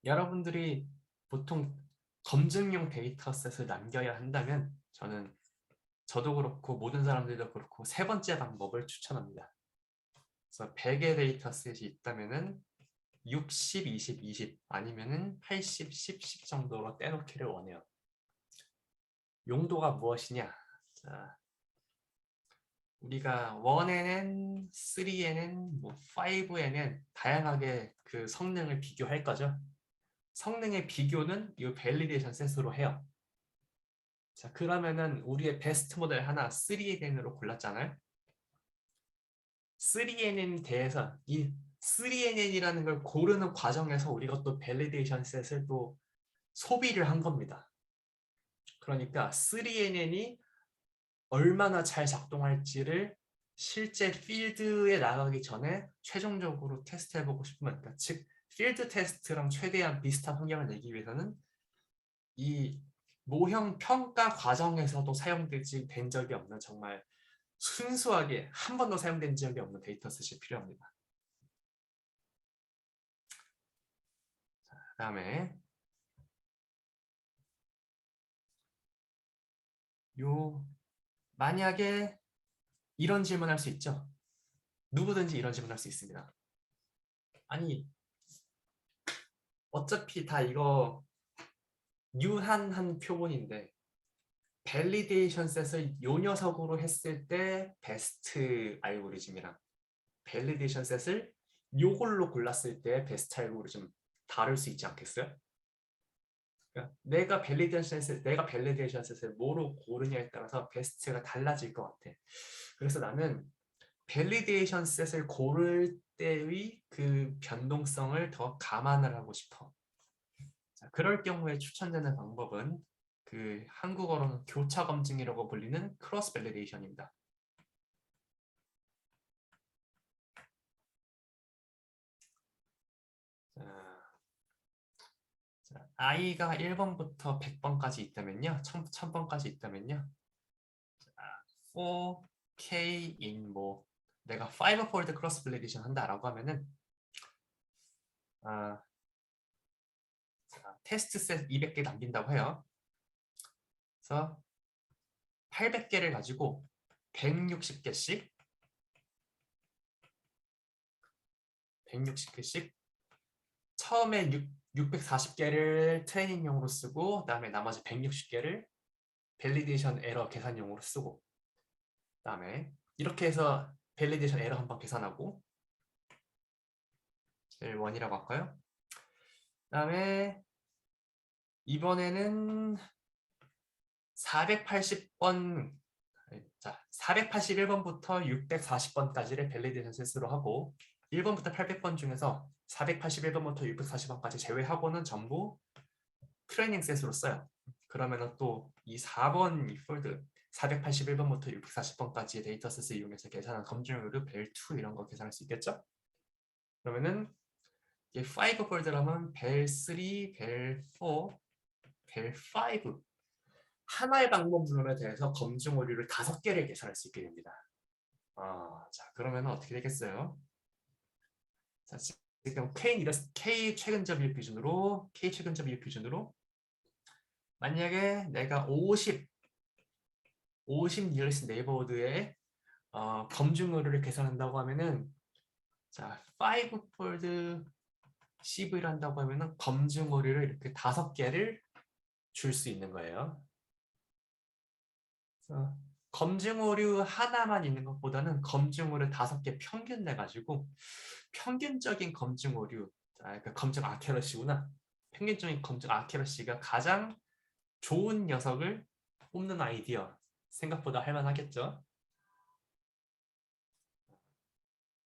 여러분들이 보통 검증용 데이터셋을 남겨야 한다면 저도 그렇고 모든 사람들도 그렇고 세 번째 방법을 추천합니다. 그래서 100의 데이터셋이 있다면은 60, 20, 20 아니면은 80, 10, 10 정도로 떼놓기를 원해요. 용도가 무엇이냐? 자, 우리가 1에는, 3에는, 뭐 5에는 다양하게 그 성능을 비교할 거죠. 성능의 비교는 이 밸리데이션 셋으로 해요. 자, 그러면은 우리의 베스트 모델 하나 3NN으로 골랐잖아요. 3NN에 대해서 이 3NN이라는 걸 고르는 과정에서 우리가 또 밸리데이션 셋을 또 소비를 한 겁니다. 그러니까 3NN이 얼마나 잘 작동할지를 실제 필드에 나가기 전에 최종적으로 테스트해보고 싶으면, 그러니까 즉 필드 테스트랑 최대한 비슷한 환경을 내기 위해서는 이 모형 평가 과정에서도 사용되지 된 적이 없는 정말 순수하게 한 번도 사용된 적이 없는 데이터셋이 필요합니다. 그 다음에 요 만약에 이런 질문할 수 있죠. 누구든지 이런 질문할 수 있습니다. 아니 어차피 다 이거 유한한 표본인데 밸리데이션 셋을 요 녀석으로 했을 때 베스트 알고리즘이랑 밸리데이션 셋을 요걸로 골랐을 때 베스트 알고리즘 다를 수 있지 않겠어요? 그러니까 내가 밸리데이션 셋을 뭐로 고르냐에 따라서 베스트가 달라질 것 같아. 그래서 나는 밸리데이션 셋을 고를 때의 그 변동성을 더 감안을 하고 싶어. 자, 그럴 경우에 추천되는 방법은 그 한국어로는 교차 검증이라고 불리는 크로스 밸리데이션입니다. 자, i가 1번부터 100번까지 있다면요. 1000번까지 있다면요. 자, for k in 뭐 내가 5fold 크로스 밸리데이션 한다라고 하면은 아, 자, 테스트 셋 200개 남긴다고 해요. 그래서 800개를 가지고 160개씩 처음에 640개를 트레이닝용으로 쓰고 그다음에 나머지 160개를 밸리데이션 에러 계산용으로 쓰고 그다음에 이렇게 해서 밸리데이션 에러 한번 계산하고 제일 원이라고 할까요? 그다음에 이번에는 480번 자 481번부터 640번까지를 밸리데이션 셋으로 하고 1번부터 800번 중에서 481번부터 640번까지 제외하고는 전부 트레이닝 셋으로 써요. 그러면은 또 이 4번 이 폴드 481번부터 640번까지의 데이터셋을 이용해서 계산한 검증률을 벨2 이런 거 계산할 수 있겠죠? 그러면은 이게 5 폴드라면 벨3, 벨4, 벨5 하나의 방법론에 대해서 검증 오류를 5개를 계산할 수 있게 됩니다. 자 그러면 어떻게 되겠어요? 자, 지금 K 최근접 이익 기준으로 만약에 내가 50 nearest neighborhood의 검증률을 계산한다고 하면은 자 5fold CV를 한다고 하면은 검증 오류를 이렇게 5개를 줄 수 있는 거예요. 그래서 검증 오류 하나만 있는 것보다는 검증 오류 5개 평균 내가지고 평균적인 검증 오류, 그러니까 검증 아큐러시구나. 평균적인 검증 아큐러시가 가장 좋은 녀석을 뽑는 아이디어 생각보다 할만하겠죠.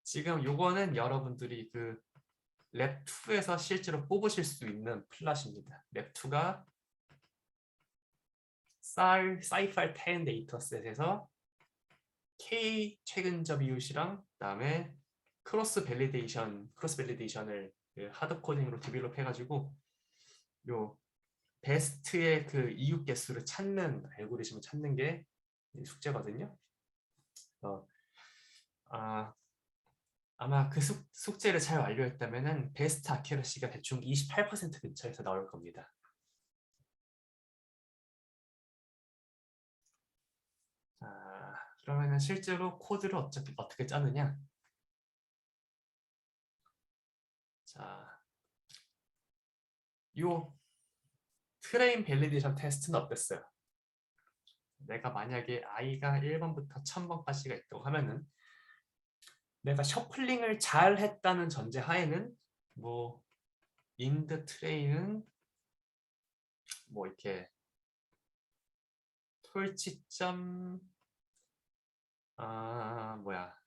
지금 요거는 여러분들이 그 랩2에서 실제로 뽑으실 수 있는 플랫입니다. 랩2가 사이팔 10 데이터셋에서 K 최근접 이웃이랑 그다음에 크로스 밸리데이션을 그 하드 코딩으로 디벨롭 해가지고 요 베스트의 그 이웃 개수를 찾는 알고리즘을 찾는 게 숙제거든요. 어, 아, 아마 그 숙제를 잘 완료했다면은 베스트 아큐러시가 대충 28% 근처에서 나올 겁니다. 자, 그러면은 실제로 코드를 어떻게 짜느냐? 자, 요 트레인 밸리데이션 테스트는 어땠어요? 내가 만약에 i가 1번부터 1000번까지가 있다고 하면은 내가 셔플링을 잘 했다는 전제 하에는 뭐 인드 트레이는 뭐 이렇게 톨치점 뭐야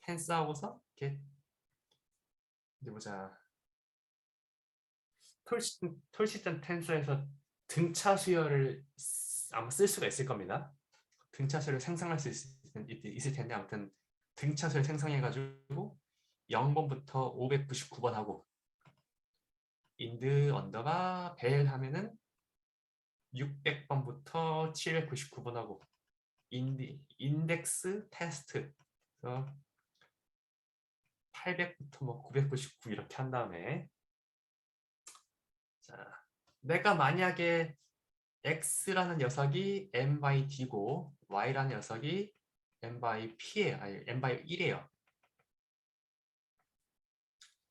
텐스하고서 이렇게 이제 보자 톨시점 텐서에서 등차 수열을 아마 쓸 수가 있을 겁니다. 등차 수열을 생성할 수 있을 텐데 아무튼 등차 수열 생성해가지고 0번부터 599번 하고 인드 언더바 벨 하면은 600번부터 799번 하고 인덱스 테스트 그래서 800부터 뭐 999 이렇게 한 다음에 자 내가 만약에 x라는 녀석이 n by d고 y라는 녀석이 n by p예요. 아니 n by 1이에요.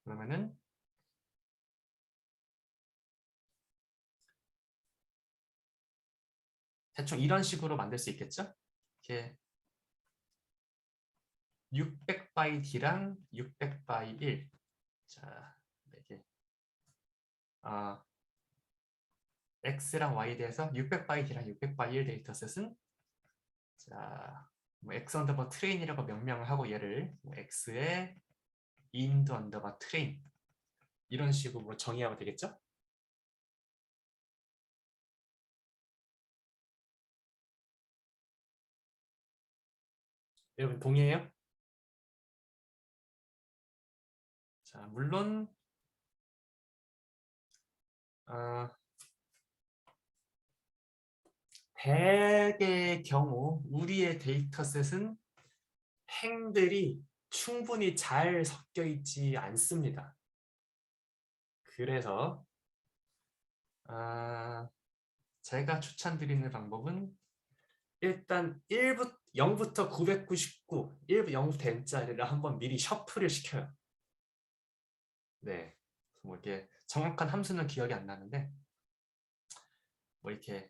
그러면은 대충 이런 식으로 만들 수 있겠죠? 이렇게 600 by d랑 600 by 1. 자, 이렇게 x랑 y에 대해서 600 by d랑 600 by 1 데이터셋은 자, 뭐 x 언더바 트레인이라고 명명을 하고 얘를 뭐 x의 인드 언더바 트레인 이런 식으로 정의하면 되겠죠? 여러분 동의해요? 자, 물론 어, 대개의 경우 우리의 데이터셋은 행들이 충분히 잘 섞여 있지 않습니다. 그래서 제가 추천드리는 방법은 일단 0부터 999, 0부터 n짜리를 한번 미리 셔플을 시켜요. 네, 뭐 이렇게 정확한 함수는 기억이 안 나는데 뭐 이렇게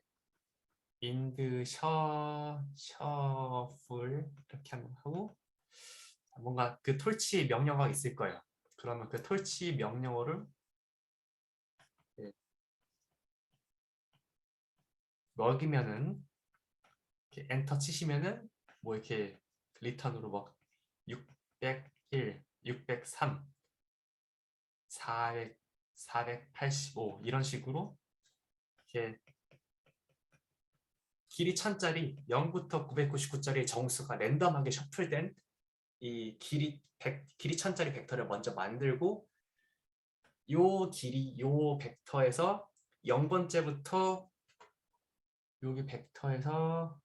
인드 셔플 이렇게 한번 하고 뭔가 그 톨치 명령어가 있을 거예요. 그러면 그 톨치 명령어를 먹이면은 이렇게 엔터 치시면은 뭐 이렇게 리턴으로 막 601, 603, 400, 485 이런 식으로 이렇게 길이 1000짜리 0부터 999짜리 정수가 랜덤하게 셔플된 이 길이 1000짜리 벡터를 먼저 만들고 요 벡터에서 0번째부터 여기 벡터에서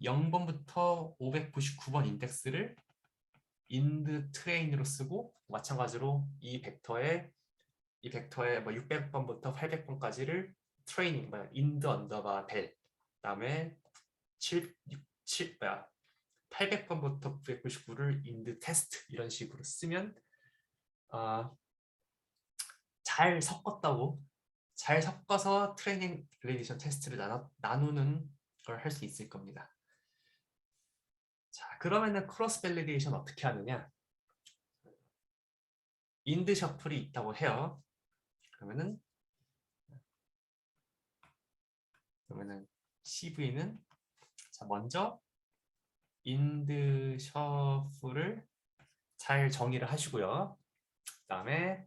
0번부터 599번 인덱스를 인드 트레인으로 쓰고 마찬가지로 이 벡터에 뭐 600번부터 800번까지를 트레이닝 인드 언더바 벨 그다음에 800번부터 999를 인드 테스트 이런 식으로 쓰면 잘 섞어서 트레이닝 밸리데이션 테스트를 나누는 걸 할 수 있을 겁니다. 자, 그러면은 크로스 밸리데이션 어떻게 하느냐? 인드 셔플이 있다고 해요. 그러면은 CV는 자, 먼저 인드 셔플을 잘 정의를 하시고요. 그다음에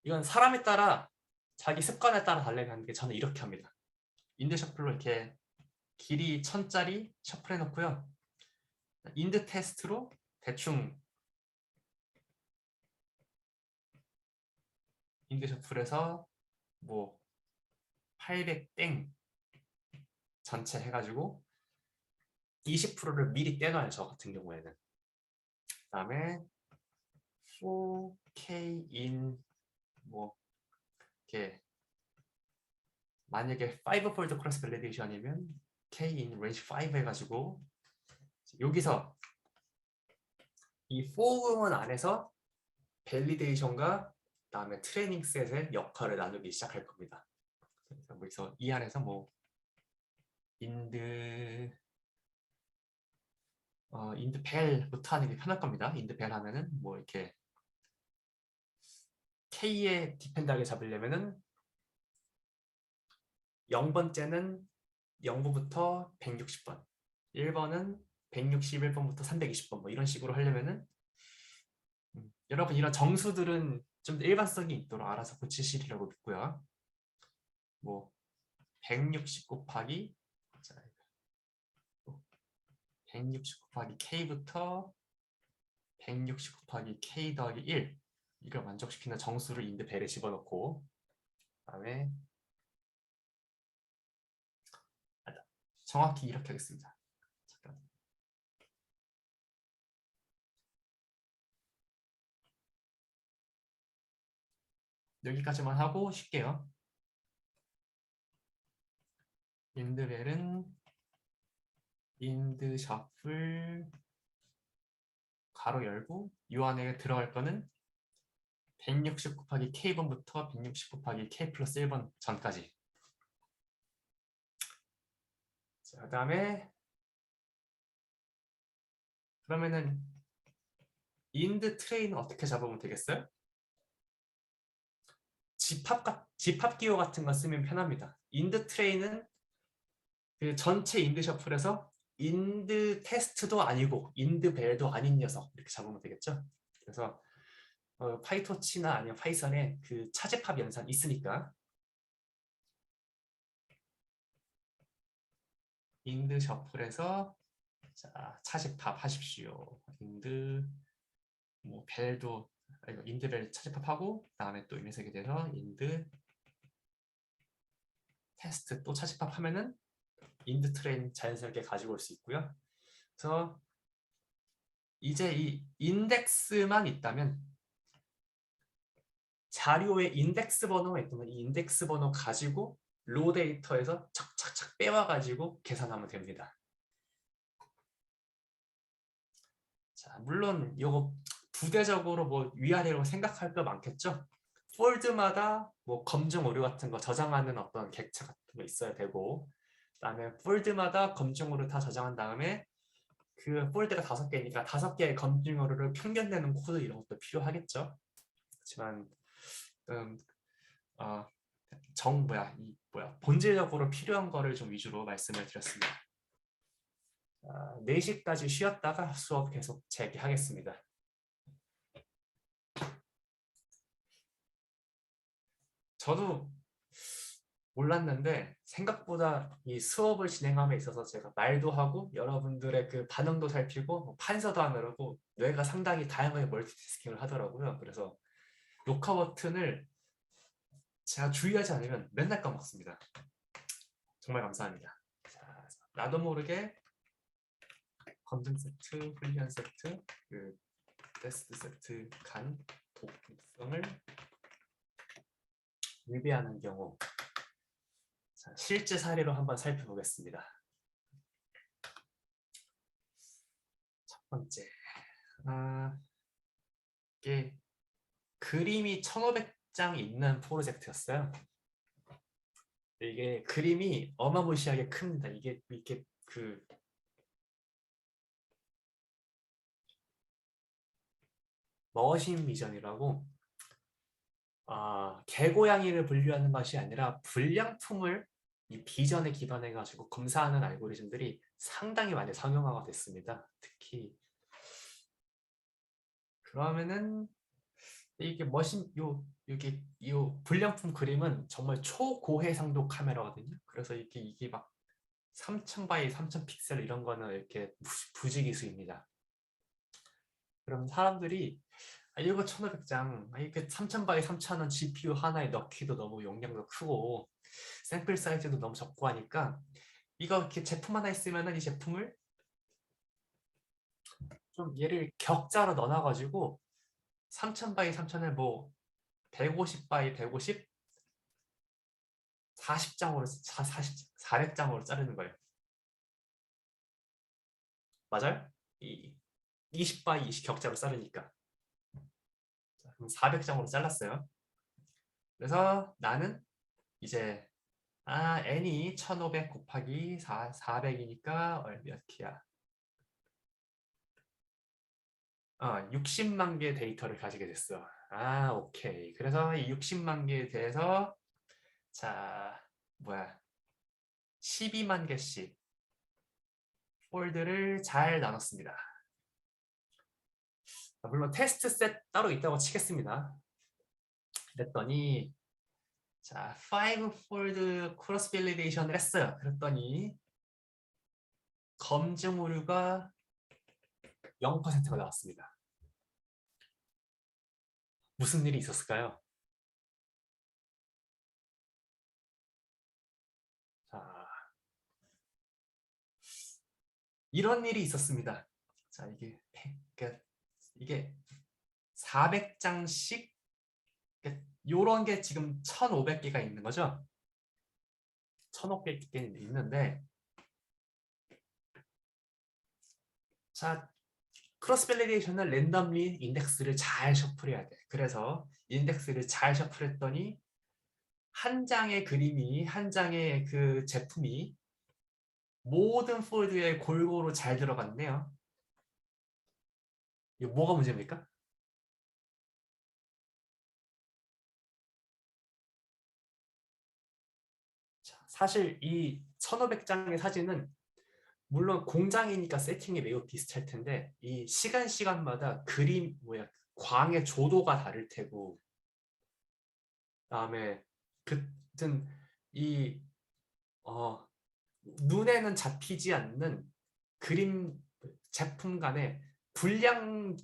이건 사람에 따라 자기 습관에 따라 달라가는 게 저는 이렇게 합니다. 인드 셔플로 이렇게 길이 1000짜리 셔플 해놓고요. 인드 테스트로 대충 인드 셔플에서 뭐 800땡 전체 해가지고 20%를 미리 떼놔요. 저 같은 경우에는. 그다음에 4K in 뭐 이렇게 만약에 5fold cross validation이면 K in range 5 해가지고 여기서 이 for은 안에서 밸리데이션과 그다음에 트레이닝 셋의 역할을 나누기 시작할 겁니다. 그래서 이 안에서 뭐 인드 벨부터 하는 게 편할 겁니다. 인드 벨 하면은 뭐 이렇게 K에 디펜드하게 잡으려면은 0번째는 0부부터 160번, 1번은 161번부터 320번 뭐 이런 식으로 하려면은 여러분 이런 정수들은 좀 일반성이 있도록 알아서 고치시리라고 믿고요. 뭐 160 곱하기 160 곱하기 K부터 160 곱하기 K 더하기 1 이걸 만족시키는 정수를 인드 벨에 집어넣고 그다음에 정확히 이렇게 하겠습니다. 잠깐. 여기까지만 하고 쉴게요. 인드벨은 인드 셔플 가로 열고 이 안에 들어갈 거는 160 곱하기 K번부터 160 곱하기 K 플러스 1번 전까지. 자, 그 다음에 그러면은 인드 트레이는 어떻게 잡으면 되겠어요? 집합 기호 같은 거 쓰면 편합니다. 인드 트레이는 그 전체 인드 셔플에서 인드 테스트도 아니고 인드 벨도 아닌 녀석 이렇게 잡으면 되겠죠. 그래서 파이토치나 아니면 파이썬에 그 차집합 연산 있으니까 인드 셔플에서 자, 차집합 하십시오. 인드 뭐 벨도 인드 벨 차집합하고 그다음에 또 이 녀석에 대해서 인드 테스트 또 차집합하면은 인드 트레인 자연스럽게 가지고 올 수 있고요. 그래서 이제 이 인덱스만 있다면 자료에 인덱스 번호가 있다면 이 인덱스 번호 가지고 로 데이터에서 착착착 빼와가지고 계산하면 됩니다. 자, 물론 이거 부대적으로 뭐 위아래로 생각할 거 많겠죠. 폴드마다 뭐 검증 오류 같은 거 저장하는 어떤 객체 같은 거 있어야 되고, 그다음에 폴드마다 검증 오류 다 저장한 다음에 그 폴드가 5개니까 5개의 검증 오류를 평균내는 코드 이런 것도 필요하겠죠. 그렇지만 음, 어, 본질적으로 필요한 거를 좀 위주로 말씀을 드렸습니다. 4시까지 쉬었다가 수업 계속 재개하겠습니다. 저도 몰랐는데 생각보다 이 수업을 진행함에 있어서 제가 말도 하고 여러분들의 그 반응도 살피고 판서도 하느라고 뇌가 상당히 다양하게 멀티태스킹을 하더라고요. 그래서 녹화 버튼을 제가 주의하지 않으면 맨날 까먹습니다. 정말 감사합니다. 자, 나도 모르게 검증 세트, 훈련 세트, 그 테스트 세트 간 독성을 위배하는 경우 자, 실제 사례로 한번 살펴보겠습니다. 첫 번째, 이게 그림이 1500장 있는 프로젝트였어요. 이게 그림이 어마무시하게 큽니다. 이게 이렇게 그 머신 비전이라고 개고양이를 분류하는 것이 아니라 불량품을 이 비전에 기반해 가지고 검사하는 알고리즘들이 상당히 많이 상용화가 됐습니다. 특히 그러면은 이게 여기 이 불량품 그림은 정말 초고해상도 카메라거든요. 그래서 이게 막 3000 바이 3000 픽셀 이런 거는 이렇게 부지기수입니다. 그럼 사람들이 이거 1500장 이렇게 3000 바이 3000은 GPU 하나에 넣기도 너무 용량도 크고 샘플 사이즈도 너무 적고 하니까 이거 이렇게 제품 하나 있으면은 이 제품을 좀 얘를 격자로 넣어놔가지고 3000 바이 3000을 뭐 150 바이 150 40장으로 400장으로 자르는 거예요. 맞아요? 20 바이 20 격자로 자르니까. 자, 그럼 400장으로 잘랐어요. 그래서 나는 이제 n이 1500 곱하기 400이니까 몇 키야? 60만 개 데이터를 가지게 됐어. 오케이. 그래서 이 60만 개에 대해서 자, 12만 개씩 폴드를 잘 나눴습니다. 물론 테스트 셋 따로 있다고 치겠습니다. 그랬더니 자, 5폴드 크로스 밸리데이션을 했어요. 그랬더니 검증 오류가 0%가 나왔습니다. 무슨 일이 있었을까요? 자, 이런 일이 있었습니다. 자, 이게 400장씩 요런 게 지금 1500개가 있는 거죠. 1500개 있는데, 자, 크로스 밸리데이션은 랜덤리 인덱스를 잘 셔플해야 돼. 그래서 인덱스를 잘 셔플했더니 한 장의 그림이, 한 장의 그 제품이 모든 폴드에 골고루 잘 들어갔네요. 이거 뭐가 문제입니까? 자, 사실 이 1500장의 사진은 물론 공장이니까 세팅이 매우 비슷할 텐데 이 시간마다 그림 뭐야 광의 조도가 다를 테고 그다음에 그든 이 눈에는 잡히지 않는 그림 제품 간의 불량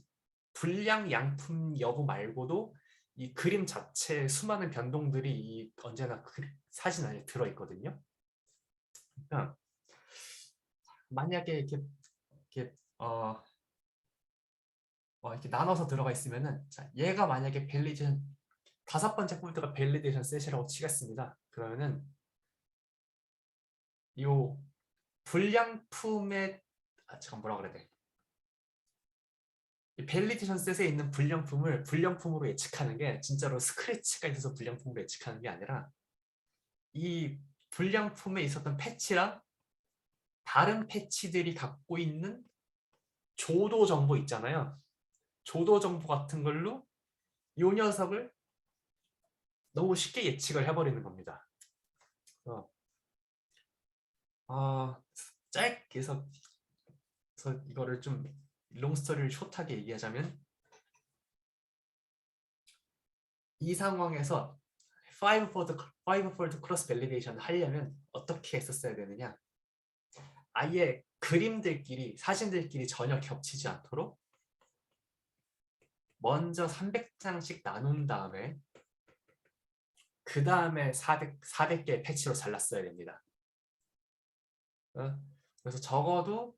양품 여부 말고도 이 그림 자체에 수많은 변동들이 언제나 사진 안에 들어 있거든요. 그러니까 만약에 이렇게 이렇게 나눠서 들어가 있으면은 자, 얘가 만약에 밸리데이션 다섯 번째 폴드가 밸리데이션 셋이라고 치겠습니다. 그러면은 이 불량품의 잠깐 뭐라 그래야 돼? 이 밸리데이션 셋에 있는 불량품을 불량품으로 예측하는 게 진짜로 스크래치가 있어서 불량품으로 예측하는 게 아니라 이 불량품에 있었던 패치랑 다른 패치들이 갖고 있는 조도 정보 있잖아요. 조도 정보 같은 걸로 이 녀석을 너무 쉽게 예측을 해버리는 겁니다. 어, 짧게 해서 이거를 좀 롱스토리를 숏하게 얘기하자면 이 상황에서 5포드 크로스 밸리데이션 하려면 어떻게 했었어야 되느냐, 아예 그림들끼리 사진들끼리 전혀 겹치지 않도록 먼저 300장씩 나눈 다음에 그 다음에 400개의 패치로 잘랐어야 됩니다. 그래서 적어도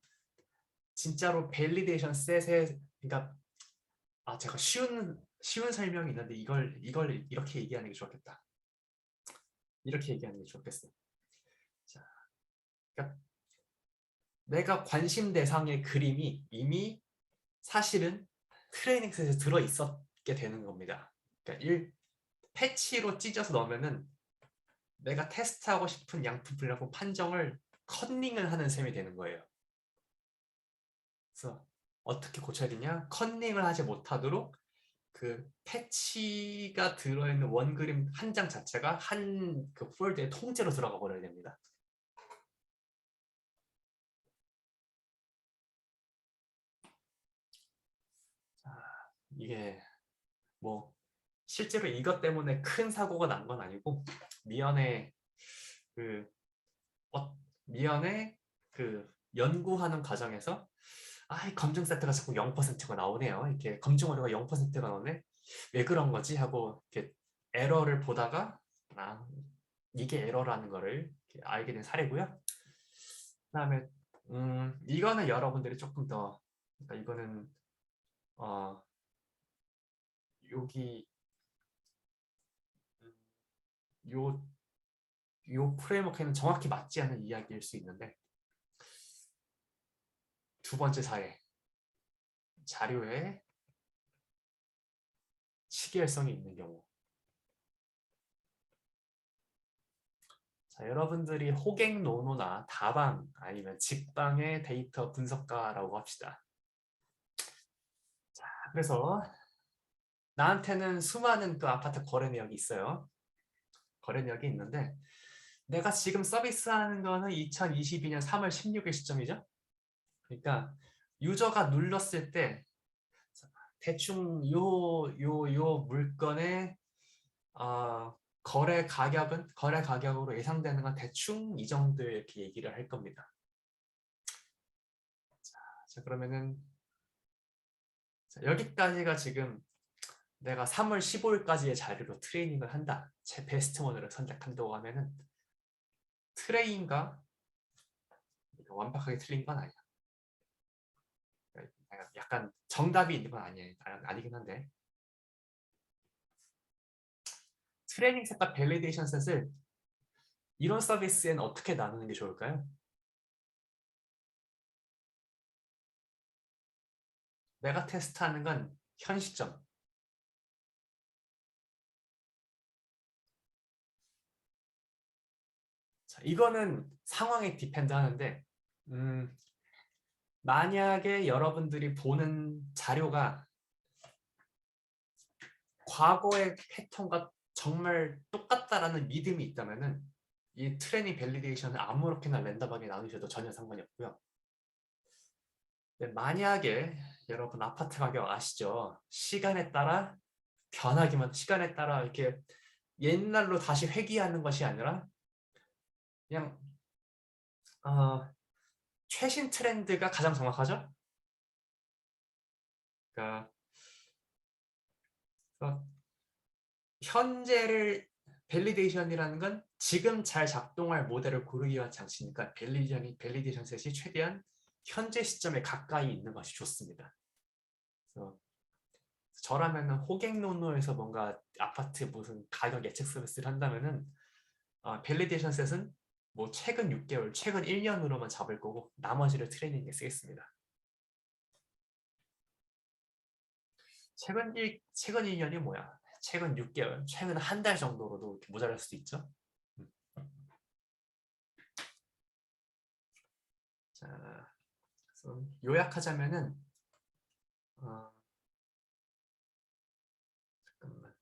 진짜로 밸리데이션 셋에 그러니까 제가 쉬운 설명이 있는데 이걸 이렇게 얘기하는 게 좋겠다. 이렇게 얘기하는 게 좋겠어. 자, 그러니까 내가 관심 대상의 그림이 이미 사실은 트레이닝 셋에 들어 있었게 되는 겁니다. 그러니까 패치로 찢어서 넣으면은 내가 테스트하고 싶은 양품 분량품 판정을 컨닝을 하는 셈이 되는 거예요. 그래서 어떻게 고쳐야 되냐? 컨닝을 하지 못하도록 그 패치가 들어있는 원그림 한 장 자체가 한 그 폴드에 통째로 들어가 버려야 됩니다. 자, 이게 뭐 실제로 이것 때문에 큰 사고가 난 건 아니고 미연에 그 미연에 그 연구하는 과정에서 이 검증 세트가 자꾸 0%가 나오네요. 이렇게 검증 오류가 0%가 나오네. 왜 그런 거지? 하고 이렇게 에러를 보다가 이게 에러라는 거를 알게 된 사례고요. 그다음에 이거는 여러분들이 조금 더 그러니까 이거는 어 여기 요 프레임워크에는 정확히 맞지 않는 이야기일 수 있는데 두 번째 사례 자료에 시계열성이 있는 경우. 자, 여러분들이 호갱노노나 다방 아니면 직방의 데이터 분석가라고 합시다. 자, 그래서 나한테는 수많은 그 아파트 거래 내역이 있어요. 거래 내역이 있는데 내가 지금 서비스하는 거는 2022년 3월 16일 시점이죠. 그러니까 유저가 눌렀을 때 대충 요 물건의 거래 가격으로 예상되는 건 대충 이 정도 이렇게 얘기를 할 겁니다. 자 그러면은 여기까지가 지금 내가 3월 15일까지의 자료로 트레이닝을 한다. 제 베스트 원을 선택한다고 하면은 트레인과 완벽하게 틀린 건 아니야. 약간 정답이 있는 건 아니긴 한데 트레이닝 셋과 밸리데이션 셋을 이런 서비스에는 어떻게 나누는 게 좋을까요? 내가 테스트하는 건 현 시점. 자, 이거는 상황에 디펜드 하는데 만약에 여러분들이 보는 자료가 과거의 패턴과 정말 똑같다라는 믿음이 있다면은 이 트레이닝 밸리데이션을 아무렇게나 랜덤하게 나누셔도 전혀 상관이 없고요. 만약에 여러분 아파트 가격 아시죠? 시간에 따라 변하기만, 시간에 따라 이렇게 옛날로 다시 회귀하는 것이 아니라 그냥 최신 트렌드가 가장 정확하죠? 그러니까 현재를 밸리데이션이라는 건 지금 잘 작동할 모델을 고르기 위한 장치니까 밸리데이션 셋이 최대한 현재 시점에 가까이 있는 것이 좋습니다. 그래서 저라면은 호갱노노에서 뭔가 아파트 무슨 가격 예측 서비스를 한다면은 밸리데이션 셋은 뭐 최근 6개월, 최근 1년으로만 잡을 거고 나머지를 트레이닝에 쓰겠습니다. 최근 1년이 뭐야? 최근 6개월, 최근 한 달 정도로도 모자랄 수도 있죠. 자, 그래서 요약하자면은 잠깐만.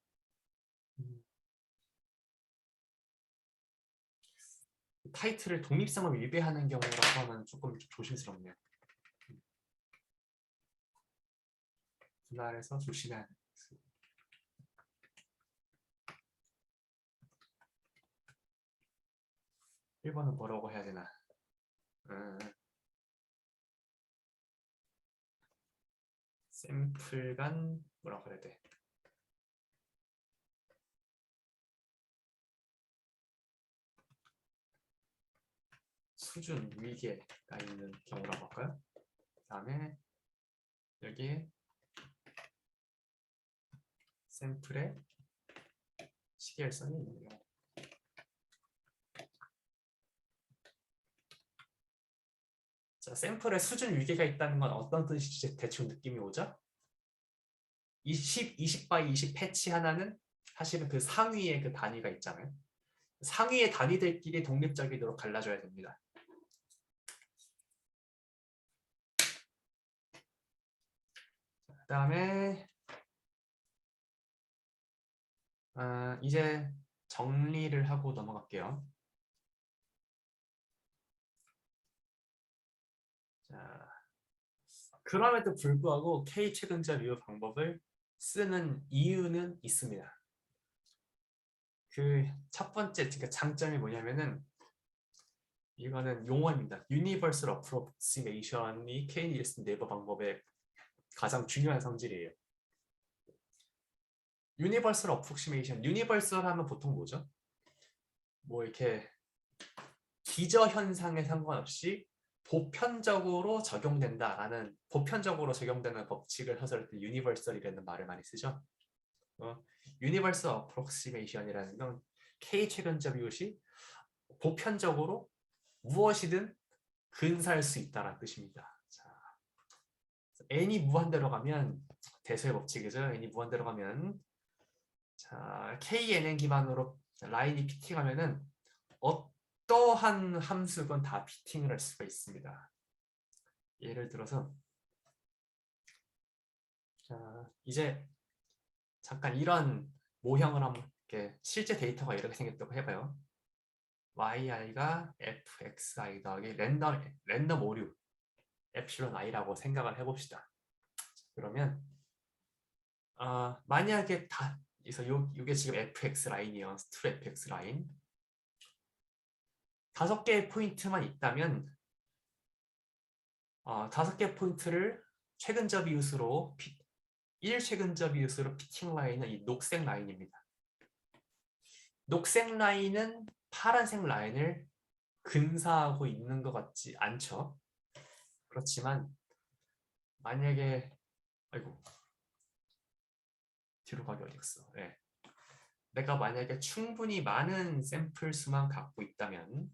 타이틀을 독립성을 위배하는 경우라고 하면 조금 조심스럽네요. 분할해서 조심해야 돼요. 1번은 뭐라고 해야 되나? 샘플 간 뭐라고 그래야 돼? 수준 위계가 있는 경우라고 할까요? 그 다음에 여기 샘플에 시계열선이 있는 경우. 자, 샘플에 수준 위계가 있다는 건 어떤 뜻인지 대충 느낌이 오죠? 20 by 20 패치 하나는 사실은 그 상위의 그 단위가 있잖아요. 상위의 단위들끼리 독립적이도록 갈라줘야 됩니다. 그 다음에 이제 정리를 하고 넘어갈게요. 자, 그럼에도 불구하고 K 최근자 비교 방법을 쓰는 이유는 있습니다. 그 첫 번째 그러니까 장점이 뭐냐면은 이거는 용어입니다. Universal Approximation이 K-니엘슨 네이버 방법의 가장 중요한 성질이에요. Universal Approximation, Universal 하면 보통 뭐죠? 뭐 이렇게 기저 현상에 상관없이 보편적으로 적용된다라는 보편적으로 적용되는 법칙을 해설할 때 Universal이라는 말을 많이 쓰죠. Universal Approximation이라는 건 K 최근자 비율이 보편적으로 무엇이든 근사할 수 있다는 뜻입니다. 자, n이 무한대로 가면 대소의 법칙이죠. n이 무한대로 가면 자, KNN 기반으로 라인이 피팅하면은 어떠한 함수건 다 피팅을 할 수가 있습니다. 예를 들어서 자, 이제 잠깐 이런 모형을 한번 이렇게 실제 데이터가 이렇게 생겼다고 해봐요. yi가 fxi 더하기 랜덤 오류 엡실론 i라고 생각을 해봅시다. 그러면 만약에 그래서 요게 지금 fx 라인이요. 스트루 fx 라인 5개의 포인트만 있다면 5개 포인트를 최근접 이웃으로 1 최근접 이웃으로 피팅 라인은 이 녹색 라인입니다. 녹색 라인은 파란색 라인을 근사하고 있는 것 같지 않죠? 그렇지만 만약에 아이고 뒤로 가기 어디 갔어? 네. 내가 만약에 충분히 많은 샘플 수만 갖고 있다면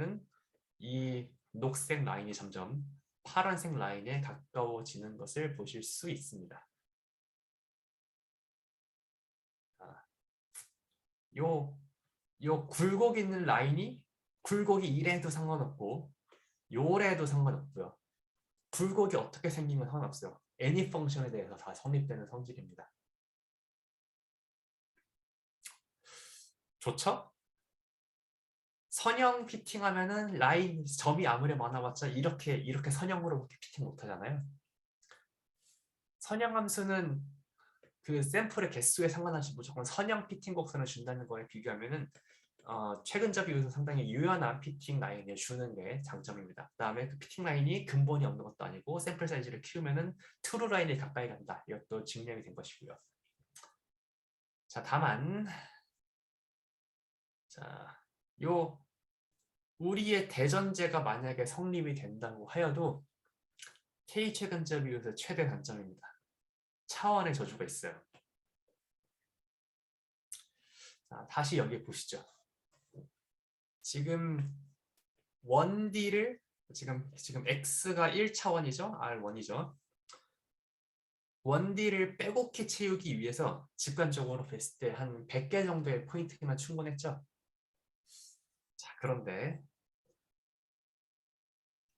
은 이 녹색 라인이 점점 파란색 라인에 가까워지는 것을 보실 수 있습니다. 요 굴곡 있는 라인이 굴곡이 이래도 상관없고 요래도 상관없고요. 굴곡이 어떻게 생긴 건 상관없어요. 애니 펑션에 대해서 다 성립되는 성질입니다. 좋죠? 선형 피팅하면은 라인 점이 아무리 많아봤자 이렇게 선형으로밖에 피팅 못하잖아요. 선형 함수는 그 샘플의 개수에 상관없이 무조건 선형 피팅 곡선을 준다는 거에 비교하면은 최근자 비율에서 상당히 유연한 피팅 라인을 주는 게 장점입니다. 그다음에 그 피팅 라인이 근본이 없는 것도 아니고 샘플 사이즈를 키우면은 트루 라인에 가까이 간다. 이것도 증명이 된 것이고요. 자, 다만 자, 요 우리의 대전제가 만약에 성립이 된다고 하여도 K 최근자 비율에서 최대 단점입니다. 차원의 저주가 있어요. 자, 다시 여기 보시죠. 지금 1D를 지금 X가 1차원이죠. R1이죠. 1D를 빼곡히 채우기 위해서 직관적으로 봤을 때 한 100개 정도의 포인트만 충분했죠. 자, 그런데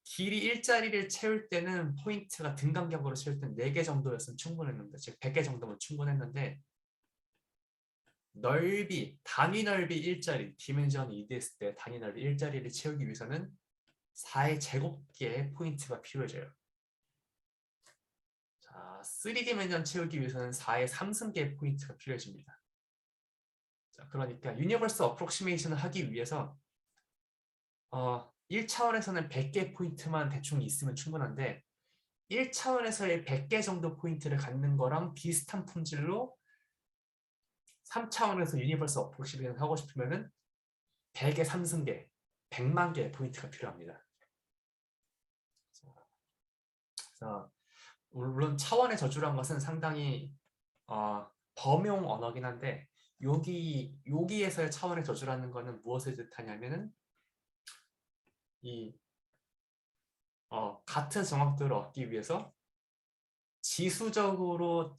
길이 일자리를 채울 때는 포인트가 등간격으로 채울 때는 4개 정도였으면 충분했는데, 즉 100개 정도면 충분했는데 단위 넓이 일자리, 디멘전이 2D했을 때 단위 넓이 일자리를 채우기 위해서는 4의 제곱개의 포인트가 필요해져요. 자, 3디멘전 채우기 위해서는 4의 3승계의 포인트가 필요해집니다. 자, 그러니까 유니버스 어프록시메이션을 하기 위해서 1차원에서는 100개 포인트만 대충 있으면 충분한데 1차원에서의 100개 정도 포인트를 갖는 거랑 비슷한 품질로 3차원에서 유니버스 어프록시메이션을 하고 싶으면은 100의 3승계, 100만 개의 포인트가 필요합니다. 그래서 물론 차원의 저주란 것은 상당히 범용 언어긴 한데 여기에서의 차원의 저주라는 것은 무엇을 뜻하냐면은 이 같은 정확도를 얻기 위해서 지수적으로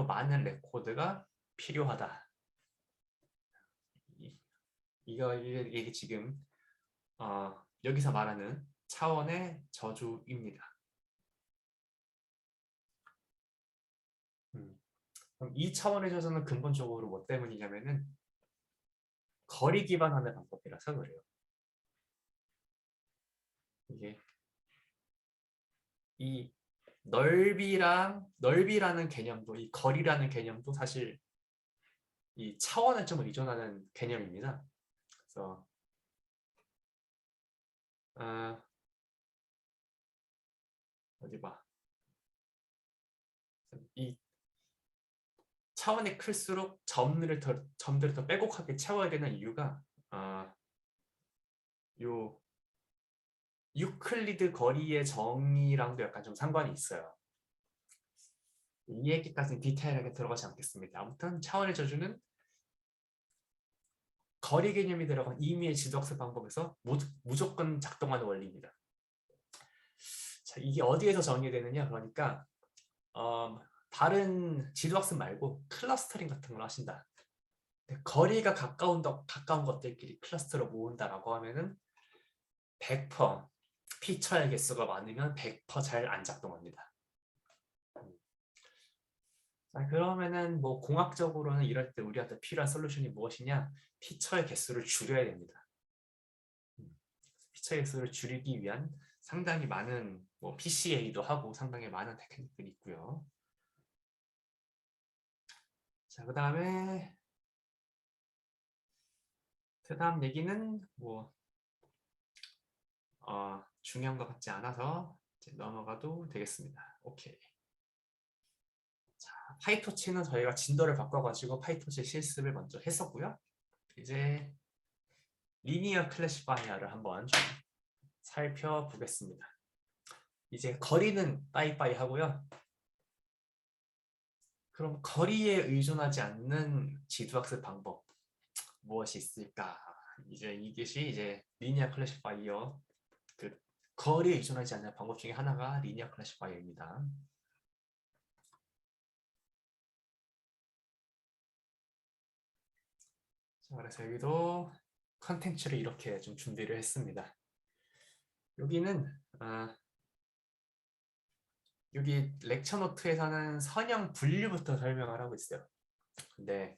많은 레코드가 필요하다. 이게 지금 여기서 말하는 차원의 저주입니다. 그럼 이 차원의 저주는 근본적으로 뭐 때문이냐면은 거리 기반하는 방법이라서 그래요. 이게 이 넓이라는 개념도 이 거리라는 개념도 사실 이 차원의 점을 이전하는 개념입니다. 그래서 어디 봐. 이 차원이 클수록 점들을 더 빼곡하게 채워야 되는 이유가 요 유클리드 거리의 정의랑도 약간 좀 상관이 있어요. 이 얘기까지는 디테일하게 들어가지 않겠습니다. 아무튼 차원의 저주는 거리 개념이 들어간 임의의 지도학습 방법에서 무조건 작동하는 원리입니다. 자, 이게 어디에서 정의되느냐? 그러니까 다른 지도학습 말고 클러스터링 같은 걸 하신다. 거리가 가까운 것들끼리 클러스터로 모은다라고 하면은 100% 피처의 개수가 많으면 100% 잘 안 작동합니다. 자, 그러면은 뭐 공학적으로는 이럴 때 우리한테 필요한 솔루션이 무엇이냐? 피처의 개수를 줄여야 됩니다. 피처의 개수를 줄이기 위한 상당히 많은 뭐 PCA도 하고 상당히 많은 테크닉들이 있고요. 자, 그 다음 얘기는 뭐 중요한 것 같지 않아서 이제 넘어가도 되겠습니다. 오케이. 자, 파이토치는 저희가 진도를 바꿔가지고 파이토치 실습을 먼저 했었고요. 이제 리니어 클래시파이어를 한번 좀 살펴보겠습니다. 이제 거리는 빠이빠이 하고요. 그럼 거리에 의존하지 않는 지도학습 방법 무엇이 있을까? 이제 이것이 이제 리니어 클래시파이어, 그 거리에 의존하지 않는 방법 중에 하나가 리니어 클래시파이어입니다. 자, 그래서 여기도 컨텐츠를 이렇게 좀 준비를 했습니다. 여기는 여기 렉처 노트에서는 선형 분류부터 설명을 하고 있어요. 근데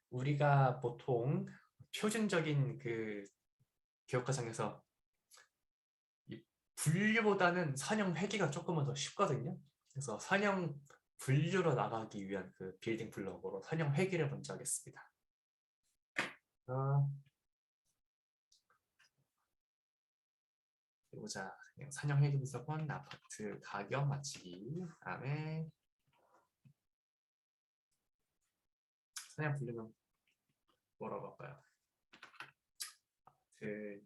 우리가 보통 표준적인 그 교육과정에서 이 분류보다는 선형 회귀가 조금은 더 쉽거든요. 그래서 선형 분류로 나가기 위한 그 빌딩 블록으로 선형 회귀를 먼저 하겠습니다. 보자. 그냥 선형 회귀 분석은 아파트 가격 맞추기. 그다음에 선형 분류는 뭐라고 할까요? 그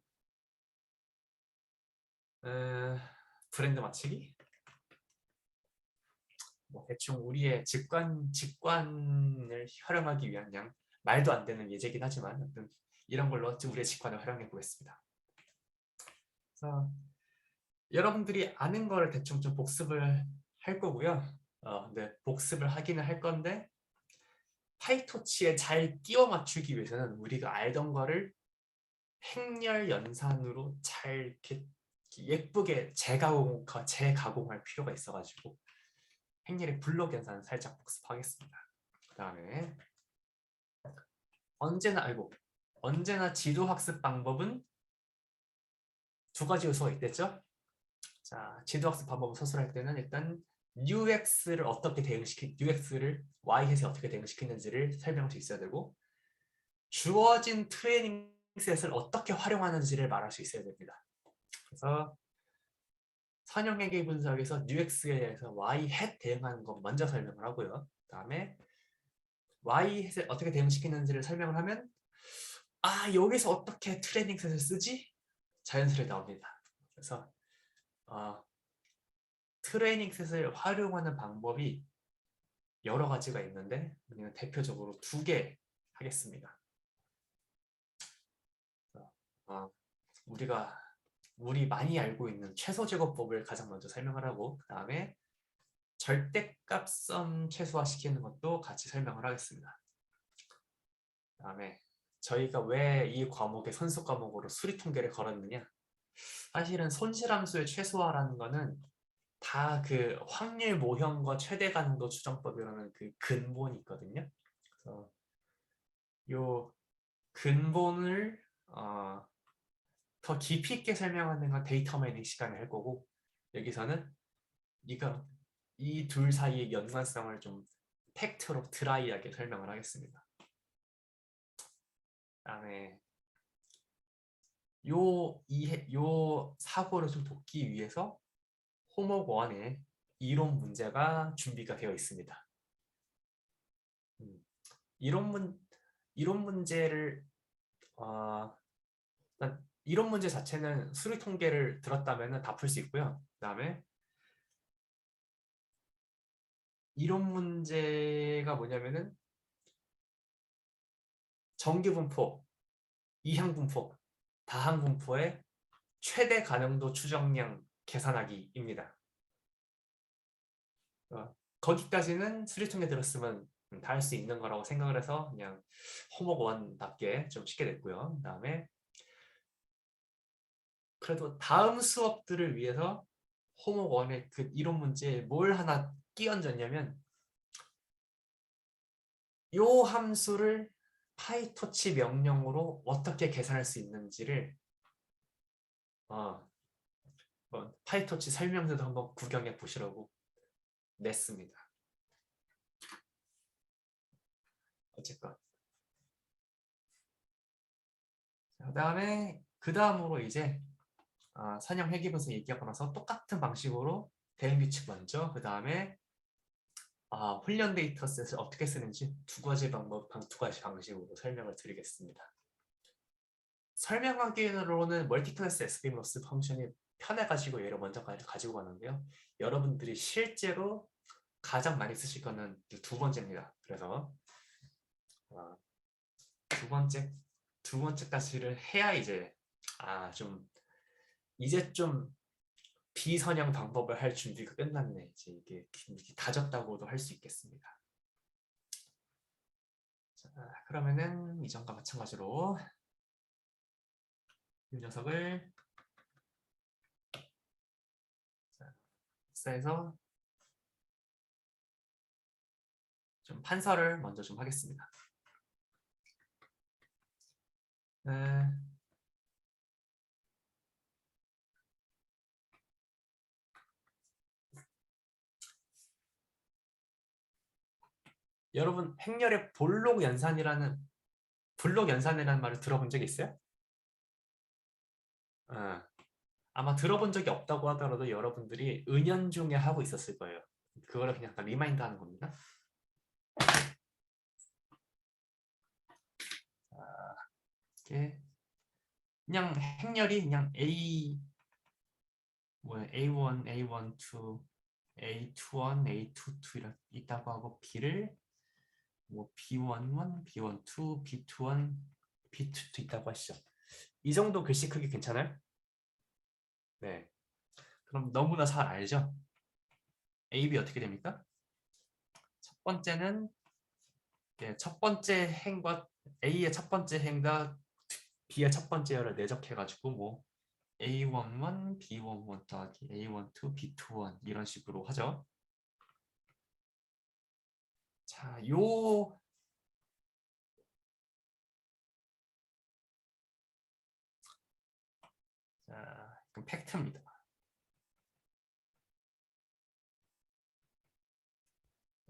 브랜드 맞추기? 뭐 대충 우리의 직관을 활용하기 위한 그냥 말도 안 되는 예제긴 하지만 이런 걸로 우리의 직관을 활용해 보겠습니다. 그래서 여러분들이 아는 걸 대충 좀 복습을 할 거고요. 네, 복습을 하기는 할 건데 파이토치에 잘 끼워 맞추기 위해서는 우리가 알던 거를 행렬 연산으로 잘 이렇게 예쁘게 재가공할 필요가 있어가지고 행렬의 블록 연산 살짝 복습하겠습니다. 그 다음에 언제나 지도 학습 방법은 두 가지 요소가 있겠죠. 자, 지도 학습 방법을 서술할 때는 일단 UX를 Y햇에 어떻게 대응시키는지를 설명할 수 있어야 되고 주어진 트레이닝 셋을 어떻게 활용하는지를 말할 수 있어야 됩니다. 그래서 선형회계 분석에서 UX에 대해서 Y햇 대응하는 것 먼저 설명을 하고요. 그 다음에 Y햇을 어떻게 대응시키는지를 설명을 하면 여기서 어떻게 트레이닝 셋을 쓰지? 자연스레 나옵니다. 그래서 트레이닝 셋을 활용하는 방법이 여러 가지가 있는데 우리는 대표적으로 2개 하겠습니다. 우리 많이 알고 있는 최소 제곱법을 가장 먼저 설명을 하고 그 다음에 절대값섬 최소화시키는 것도 같이 설명을 하겠습니다. 그 다음에 저희가 왜 이 과목에 선수 과목으로 수리 통계를 걸었느냐? 사실은 손실함수의 최소화라는 거는 다 그 확률 모형과 최대 간도 추정법이라는 그 근본이 있거든요. 그래서 요 근본을 더 깊이 있게 설명하는 건 데이터 마이닝 시간에 할 거고 여기서는 이 둘 사이의 연관성을 좀 팩트로 드라이하게 설명을 하겠습니다. 그다음에 요 사고를 좀 돕기 위해서 호목 1의 이론 문제가 준비가 되어 있습니다. 이론 문제를 일단 이론 문제 자체는 수리 통계를 들었다면 다 풀 수 있고요. 그다음에 이론 문제가 뭐냐면은 정규분포, 이항분포, 다항분포의 최대 가능도 추정량 계산하기입니다. 거기까지는 수리통계 들었으면 다 할 수 있는 거라고 생각을 해서 그냥 호목 1답게 좀 쉽게 됐고요. 그 다음에 그래도 다음 수업들을 위해서 호목 1의 그 이론 문제에 뭘 하나 끼얹었냐면 요 함수를 파이토치 명령으로 어떻게 계산할 수 있는지를 파이토치 설명서도 한번 구경해 보시라고 냈습니다. 어쨌건 그 다음으로 이제 선형 회귀분석 얘기하고 나서 똑같은 방식으로 대응 규칙 먼저 그 다음에 훈련 데이터셋을 어떻게 쓰는지 두 가지 방식으로 설명을 드리겠습니다. 설명하기로는 멀티클래스 SVM 로스 펑션이 편해가지고 얘를 먼저 가지고 가는데요. 여러분들이 실제로 가장 많이 쓰실 거는 두 번째입니다. 그래서 두 번째까지를 해야 이제 이제 좀 비선형 방법을 할 준비가 끝났네. 이제 이게 다졌다고도 할 수 있겠습니다. 자, 그러면은 이전과 마찬가지로 이 녀석을 엑셀에서 좀 판서를 먼저 좀 하겠습니다. 여러분 행렬의 볼록 연산이라는 말을 들어본 적 있어요? 아마 들어본 적이 없다고 하더라도 여러분들이 은연중에 하고 있었을 거예요. 그거를 그냥 약간 리마인드 하는 겁니다. 이렇게 그냥 행렬이 그냥 A1, A12, A21, A22 이렇게 있다고 하고 B를 뭐 B11, B12, B21, B22 있다고 하시죠. 이 정도 글씨 크기 괜찮아요? 네. 그럼 너무나 잘 알죠? A, B 어떻게 됩니까? 첫 번째는 첫 번째 행과 A의 첫 번째 행과 B의 첫 번째 열을 내적해가지고 뭐 A11, B11 더하기 A12, B21 이런 식으로 하죠. 자, 그럼 팩트입니다.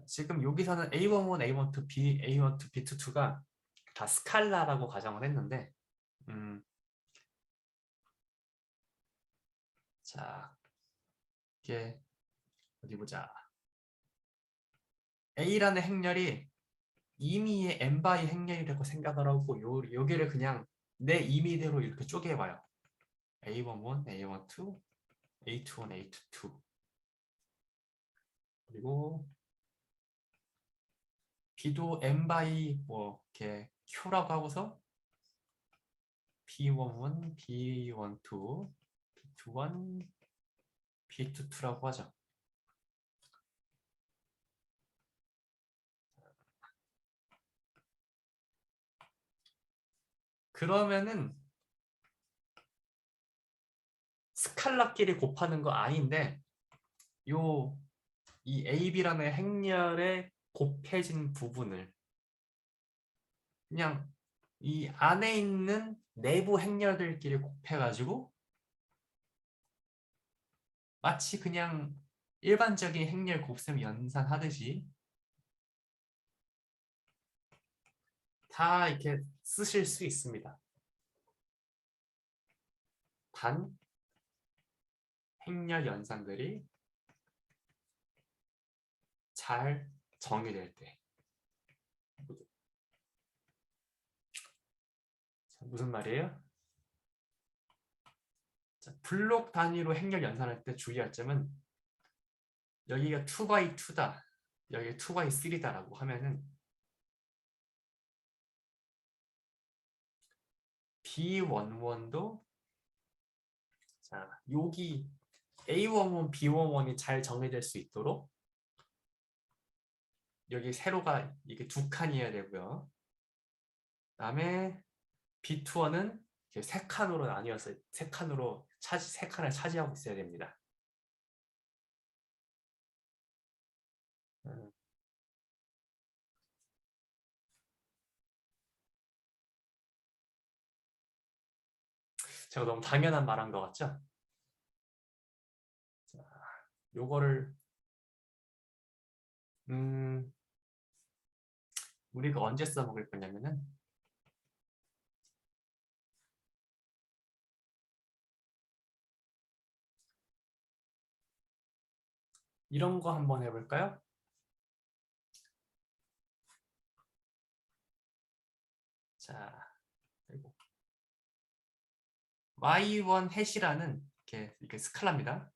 지금 여기서는 A11, A12, A12, B22가 다 스칼라라고 가정을 했는데 자, 이게 어디 보자. A라는 행렬이 임의의 n바이 행렬이라고 생각을 하고 여기를 그냥 내 임의대로 이렇게 쪼개봐요. A11, A12, A21, A22 그리고 B도 n바이 뭐 이렇게 Q라고 하고서 B11, B12, B21, B22라고 하죠. 그러면은 스칼라끼리 곱하는 거 아닌데 이 AB라는 행렬의 곱해진 부분을 그냥 이 안에 있는 내부 행렬들끼리 곱해가지고 마치 그냥 일반적인 행렬 곱셈 연산하듯이 다 이렇게 쓰실 수 있습니다. 단 행렬 연산들이 잘 정의될 때. 자, 무슨 말이에요? 자, 블록 단위로 행렬 연산할 때 주의할 점은 여기가 2x2다. 여기가 2x3다라고 하면은 B11도 자, 여기 A11, B11이 잘 정리될 수 있도록 여기 세로가 이게 두 칸이어야 되고요. 그다음에 B2는 세 칸으로 나뉘어서 세 칸을 차지하고 있어야 됩니다. 제가 너무 당연한 말한 것 같죠? 자, 요거를 우리가 언제 써먹을 거냐면은 이런 거 한번 해볼까요? 자, 그리고 y1 해시라는 이렇게 스칼라입니다.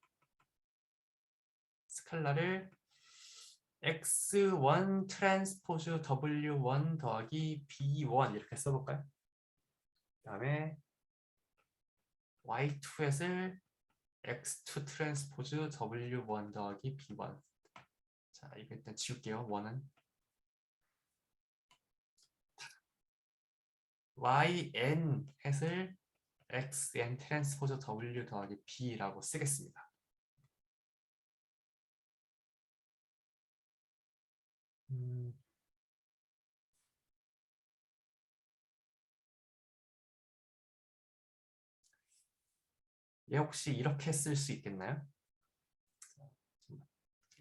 스칼라를 x1 트랜스포즈 w1 더하기 b1 이렇게 써볼까요? 그 다음에 y2햇을 x2 트랜스포즈 w1 더하기 b1. 자, 이거 일단 지울게요. 1은 yn 햇을 xn 트랜스포즈 w 더하기 b라고 쓰겠습니다. 얘 혹시 이렇게 쓸 수 있겠나요?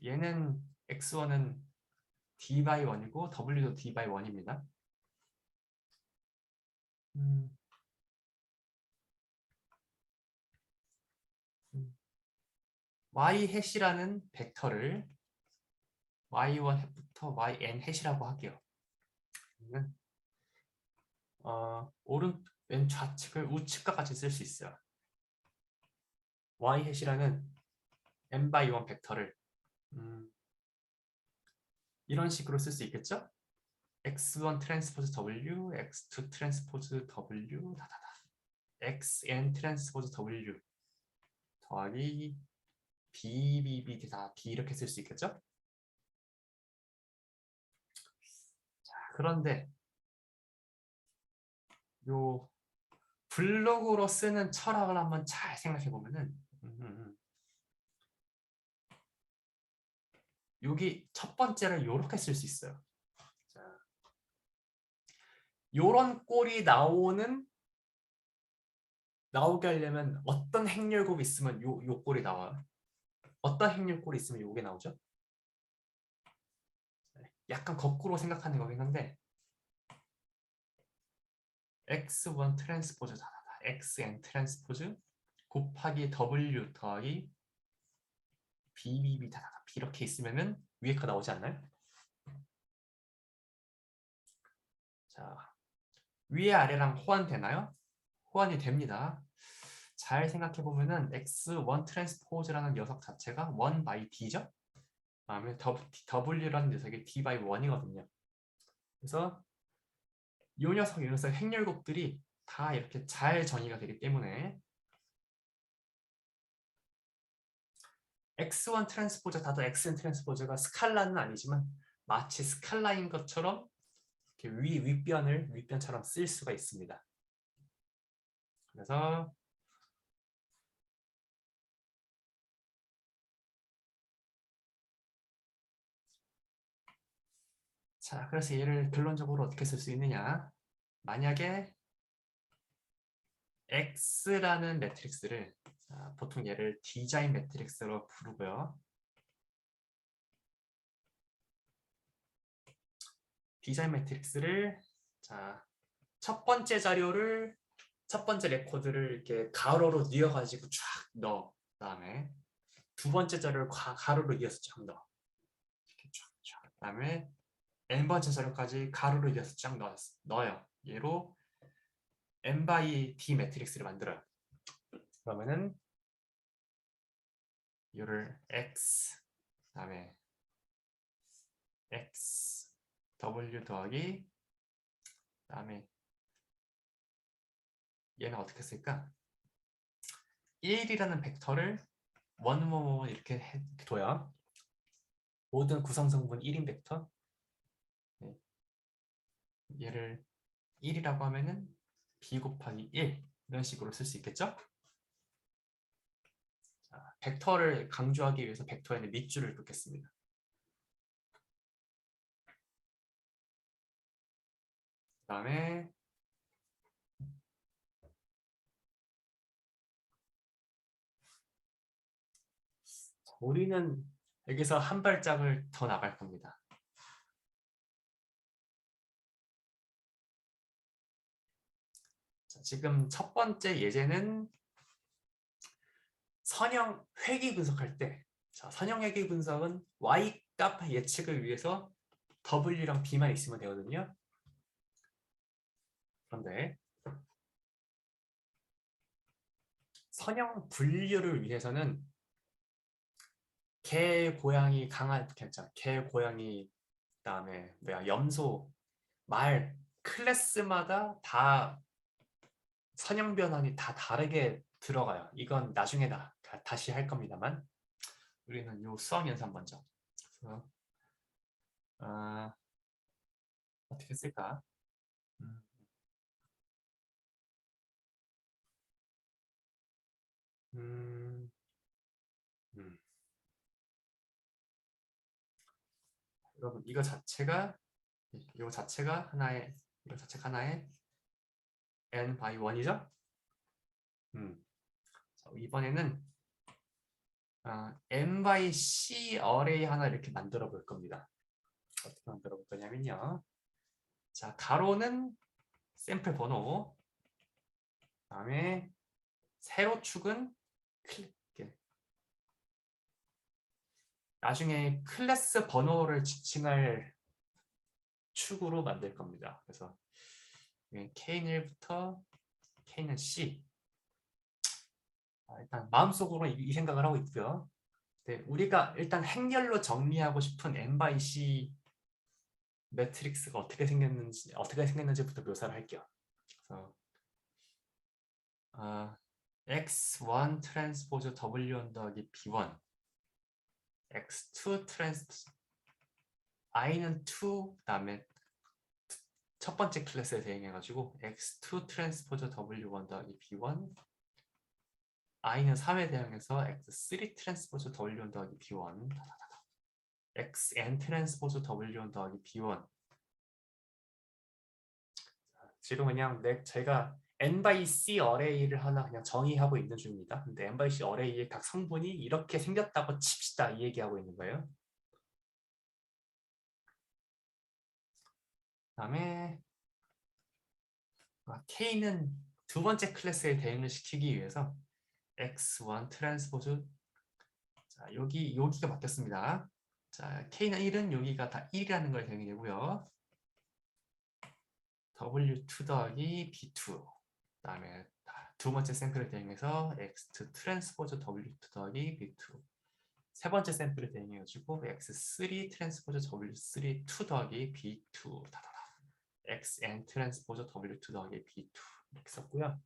얘는 x1은 d by 1이고 w도 d by 1입니다. y 햇이라는 벡터를 y1 햇부터 yn 햇이라고 할게요. 왼 좌측을 우측과 같이 쓸 수 있어요. y 햇이라는 n by 1 벡터를 이런 식으로 쓸 수 있겠죠? x1 트랜스포즈 w, x2 트랜스포즈 w, xn 트랜스포즈 w 더하기 b 다 b 이렇게 쓸 수 있겠죠? 자, 그런데 요 블록으로 쓰는 철학을 한번 잘 생각해 보면은 여기 첫 번째를 이렇게 쓸 수 있어요. 자, 요런 꼴이 나오게 하려면 어떤 행렬곱이 있으면 요 꼴이 나와요. 어떤 행렬꼴이 있으면 요게 나오죠? 약간 거꾸로 생각하는 거긴 한데 x1 트랜스포즈 xn 트랜스포즈 곱하기 w 더하기 b 이렇게 있으면은 위에 거 나오지 않나요? 자, 위에 아래랑 호환되나요? 호환이 됩니다. 잘 생각해 보면은 x1 트랜스포즈라는 녀석 자체가 1 by d죠. 그다음에 w라는 녀석이 d by 1이거든요. 그래서 이 녀석 행렬곱들이 다 이렇게 잘 정의가 되기 때문에 x1 트랜스포즈 xn 트랜스포즈가 스칼라는 아니지만 마치 스칼라인 것처럼 이렇게 윗변처럼 쓸 수가 있습니다. 그래서 자, 그래서 얘를 결론적으로 어떻게 쓸 수 있느냐? 만약에 X라는 매트릭스를 보통 얘를 디자인 매트릭스로 부르고요. 디자인 매트릭스를 첫 번째 레코드를 이렇게 가로로 뉘어가지고 쫙 넣어. 그다음에 두 번째 자료를 가로로 이어서 쫙 넣어. 이렇게 쫙. 그다음에 n번째 자료까지 가로로 이어서 쫙 넣어요. 얘로 n by d 매트릭스를 만들어요. 그러면은 이를 x 그다음에 x w 더하기 그다음에 얘는 어떻게 쓸까? 1이라는 벡터를 원모모 이렇게 둬요. 모든 구성성분 1인 벡터 얘를 1이라고 하면은 b 곱하기 1 이런 식으로 쓸 수 있겠죠? 자, 벡터를 강조하기 위해서 벡터에는 밑줄을 긋겠습니다. 그 다음에 우리는 여기서 한 발짝을 더 나갈 겁니다. 자, 지금 첫 번째 예제는 선형 회귀 분석할 때 선형 회귀 분석은 y값 예측을 위해서 w랑 b만 있으면 되거든요. 그런데 선형 분류를 위해서는 개, 고양이, 강아, 괜찮아. 개, 고양이, 그다음에 뭐야, 염소, 말, 클래스마다 다 선형 변환이 다 다르게 들어가요. 이건 나중에 다시 할 겁니다만 우리는 요 수학 연산 먼저. 그래서 아, 어떻게 쓸까? 음, 음, 음. 여러분 이거 자체가 하나의 n by 1이죠? 자, 이번에는 n by c 어레이 하나 이렇게 만들어 볼 겁니다. 어떻게 만들어 볼 거냐면요. 자, 가로는 샘플 번호, 그다음에 세로축은 이렇게 나중에 클래스 번호를 지칭할 축으로 만들 겁니다. 그래서 K는1부터 K는 C. 일단 마음속으로 이 생각을 하고 있고요. 네, 우리가 일단 행렬로 정리하고 싶은 n by c 매트릭스가 어떻게 생겼는지부터 묘사를 할게요. 그래서 x1 트랜스포즈 w1 더하기 b1, x2 트랜스포즈 i는 2, 그다음에 첫 번째 클래스에 대응해가지고 x2 트랜스포즈 w1 더하기 b1, i는 3에 대응해서 x3 트랜스포즈 w1 더하기 b1, xn 트랜스포즈 w1 더하기 b1. 지금 그냥 제가 n by c 어레이를 하나 그냥 정의하고 있는 중입니다. 근데 n by c 어레이의 각 성분이 이렇게 생겼다고 칩시다, 이 얘기하고 있는 거예요. 그다음에 K는 두 번째 클래스에 대응을 시키기 위해서 x1 트랜스포즈, 자, 여기가 바뀌었습니다. 자, K는 1은 여기가 다 1이라는 걸 대응이 되고요. W2 더하기 B2, 그다음에 두 번째 샘플을 대응해서 X2 트랜스포즈 W2 더하기 B2, 세 번째 샘플을 대응해가지고 X3 트랜스포즈 W3 2 더하기 B2, XN 트랜스포즈 W2 더하기 B2 이렇게 썼고요.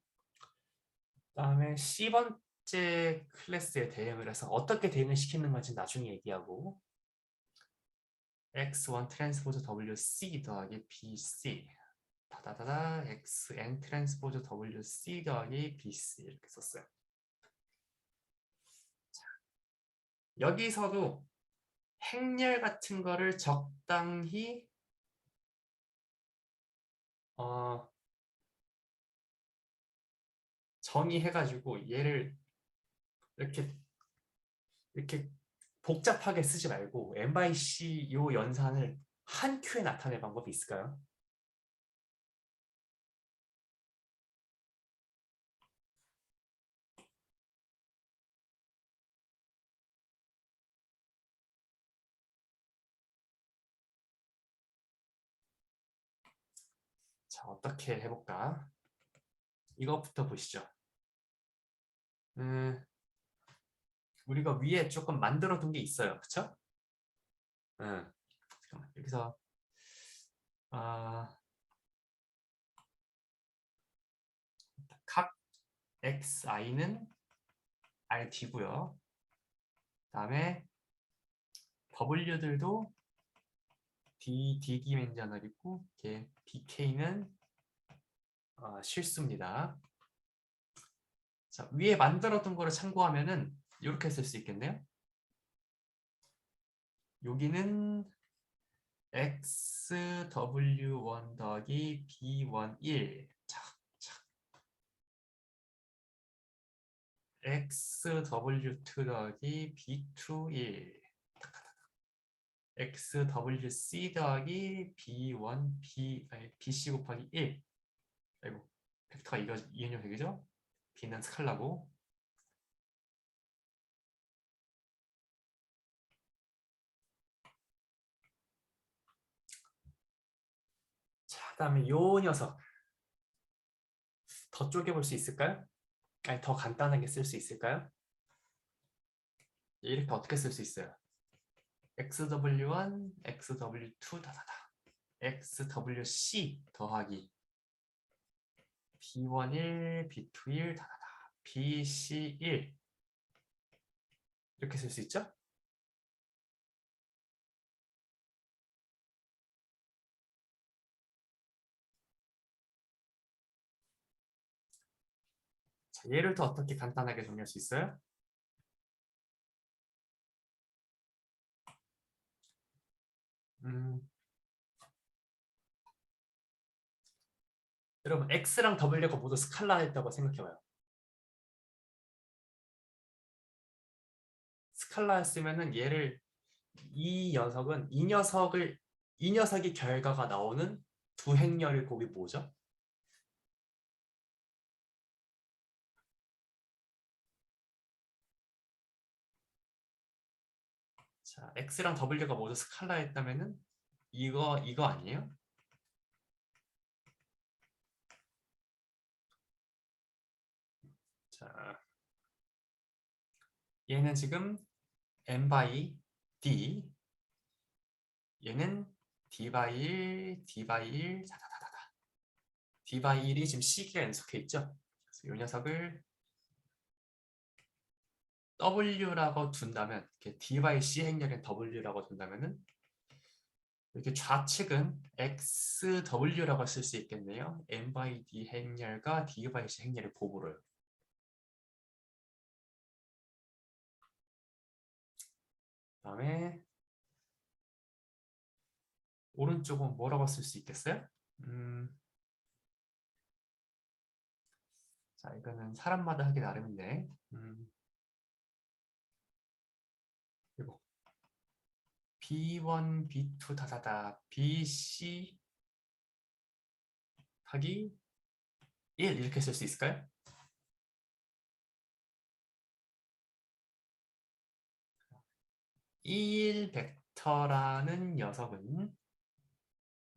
그다음에 C번째 클래스에 대응을 해서 어떻게 대응을 시키는 건지 나중에 얘기하고, X1 트랜스포즈 WC 더하기 BC, XN 트랜스포즈 WC 더하기 BC 이렇게 썼어요. 여기서도 행렬 같은 거를 적당히 정의해가지고 얘를 이렇게 복잡하게 쓰지 말고 MIC 요 연산을 한 큐에 나타낼 방법이 있을까요? 자, 어떻게 해볼까? 이것부터 보시죠. 우리가 위에 조금 만들어 둔 게 있어요. 그쵸? 잠깐만. 여기서 각 xi는 rd고요. 그다음에 w들도 d기맨저널이고 bk는 실수입니다. 자, 위에 만들어둔 거를 참고하면은 이렇게 쓸 수 있겠네요. 여기는 xw1 더하기 b1 1, xw2 더하기 b2 1, xwc 더하기 b1 bc 곱하기 1. 아이고, 벡터가 이거 이은영 되겠죠? b는 스칼라고. 자, 그다음에 요 녀석 더 쪼개볼 수 있을까요? 아니, 더 간단하게 쓸 수 있을까요? 이렇게 어떻게 쓸 수 있어요? XW1, XW2 다다다. XWC 더하기 B11, B21 다다다. BC1 이렇게 쓸 수 있죠? 자, 얘를 더 어떻게 간단하게 정리할 수 있어요? 음, 여러분 X랑 W가 모두 스칼라였다고 생각해봐요. 스칼라였으면은 얘를 이 녀석이 결과가 나오는 두 행렬의 곱이 뭐죠? 자, X랑 W가 모두 스칼라였다면은 이거 아니에요? 자, 얘는 지금 n by d, 얘는 d by 1, d by 1, 자다다다다. d by 1이 지금 시기가 연속해 있죠? 그래서 이 녀석을 w라고 둔다면, 이렇게 d by c 행렬인 w라고 둔다면은 이렇게 좌측은 xw라고 쓸 수 있겠네요. n by d 행렬과 d by c 행렬의 곱으로요. 그다음에 오른쪽은 뭐라고 쓸 수 있겠어요? 음, 자, 이거는 사람마다 하기 나름인데, 그리고 B1, B2 다다다, BC 하기 1 이렇게 쓸 수 있을까요? 1 벡터라는 녀석은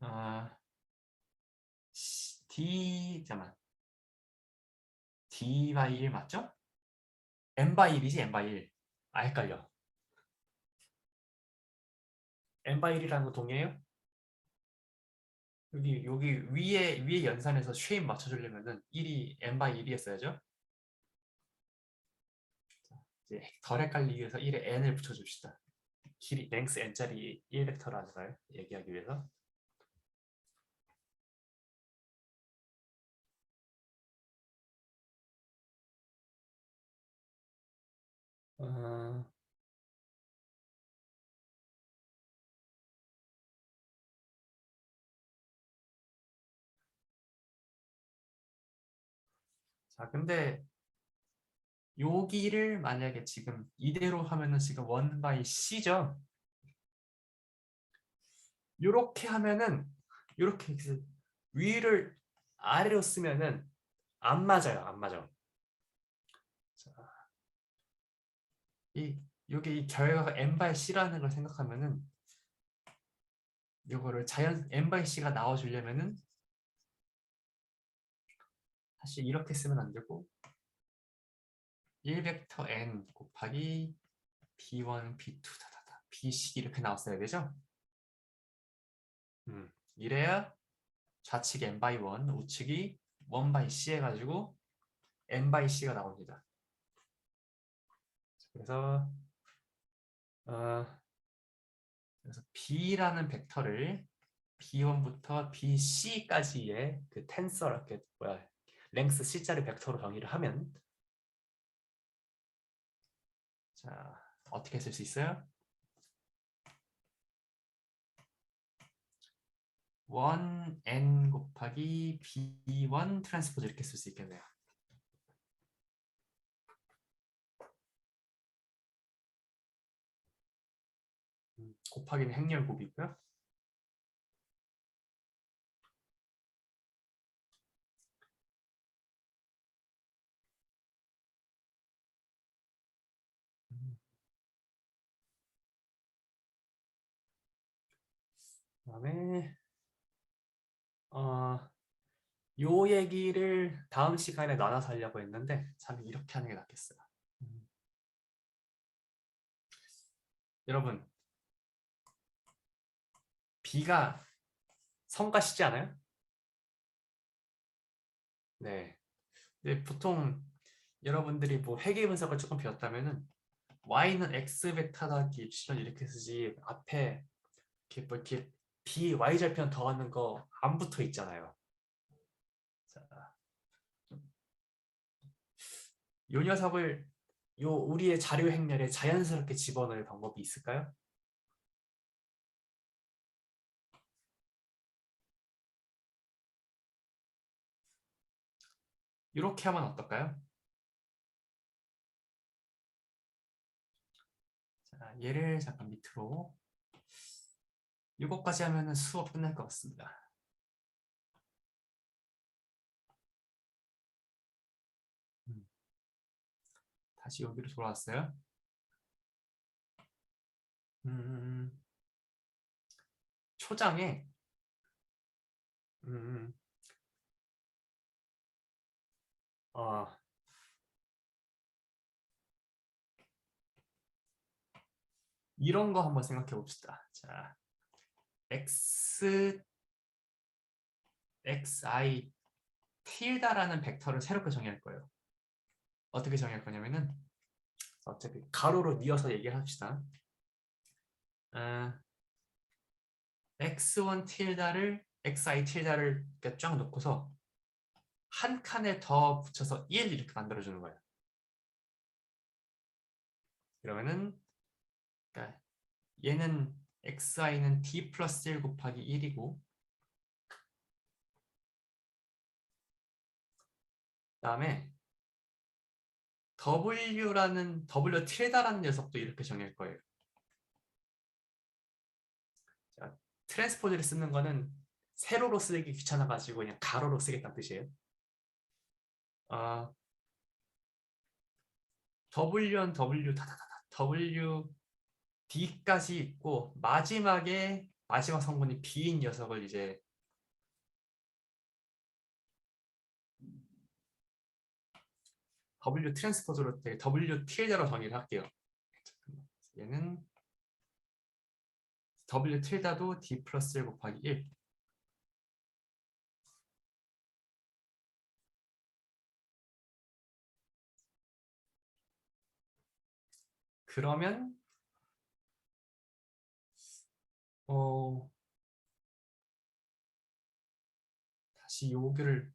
어, 잠깐 D by 1 맞죠? N by 1이지 N by 1. 아 헷갈려. N by 1이라는 거 동의해요? 여기 위에 연산에서 쉐입 맞춰주려면은 1이 N by 1이었어야죠. 이제 덜 헷갈리기 위해서 1에 N을 붙여줍시다. 길이 랭스 N짜리 1벡터라니까요. 얘기하기 위해서. 어, 자, 근데 여기를 만약에 지금 이대로 하면은 지금 1 by C죠? 요렇게 하면은 요렇게 위를 아래로 쓰면은 안 맞아요. 안 맞아. 자, 이 요게 이 결과가 n by c라는 걸 생각하면은 요거를 자연 n by c가 나와 주려면은 사실 이렇게 쓰면 안 되고 1벡터 n 곱하기 b1, b2 다다다 bc 이렇게 나왔어야 되죠? 이래야 좌측이 n by 1, 우측이 1 by c 해가지고 n by c가 나옵니다. 그래서 어, 그래서 b라는 벡터를 b1부터 bc까지의 그 텐서 이렇게 뭐야 랭스 c짜리 벡터로 정의를 하면 자 어떻게 쓸 수 있어요? 1n 곱하기 b1 트랜스포즈 이렇게 쓸 수 있겠네요. 곱하기는 행렬 곱이고요. 그다음에 요 얘기를 다음 시간에 나눠서 하려고 했는데 참 이렇게 하는 게 낫겠어요. 음, 여러분 B가 성가시지 않아요? 네. 근데 보통 여러분들이 뭐 회계 분석을 조금 배웠다면은 y는 x 베타 더하기 입silon 이렇게 쓰지 앞에 이렇게 뭐 이렇게 b y 절편 더하는 거 안 붙어 있잖아요. 자, 요 녀석을 요 우리의 자료 행렬에 자연스럽게 집어넣을 방법이 있을까요? 이렇게 하면 어떨까요? 자, 얘를 잠깐 밑으로 이것까지 하면은 수업 끝날 것 같습니다. 다시 여기로 돌아왔어요. 음, 초장에 음, 어, 이런 거 한번 생각해 봅시다. 자, x, xi 틸다라는 벡터를 새롭게 정의할 거예요. 어떻게 정의할 거냐면은 어차피 가로로 이어서 얘기를 합시다. 어, x1 틸다를 xi 틸다를 이렇게 쫙 놓고서 한 칸에 더 붙여서 1 이렇게 만들어주는 거예요. 그러면은 그러니까 얘는 xi는 d 플러스 1 곱하기 1이고 그다음에 w라는 w 틸다라는 녀석도 이렇게 정의할 거예요. 자, 트랜스포즈를 쓰는 거는 세로로 쓰기 귀찮아가지고 그냥 가로로 쓰겠다는 뜻이에요. 어, W는 W 다다다다 W D까지 있고 마지막에 마지막 성분이 B인 녀석을 이제 W 트랜스포즈로 W 틸다로 정의를 할게요. 얘는 W 틸다도 D 플러스 1 곱하기 1. 그러면 어, 다시 여기를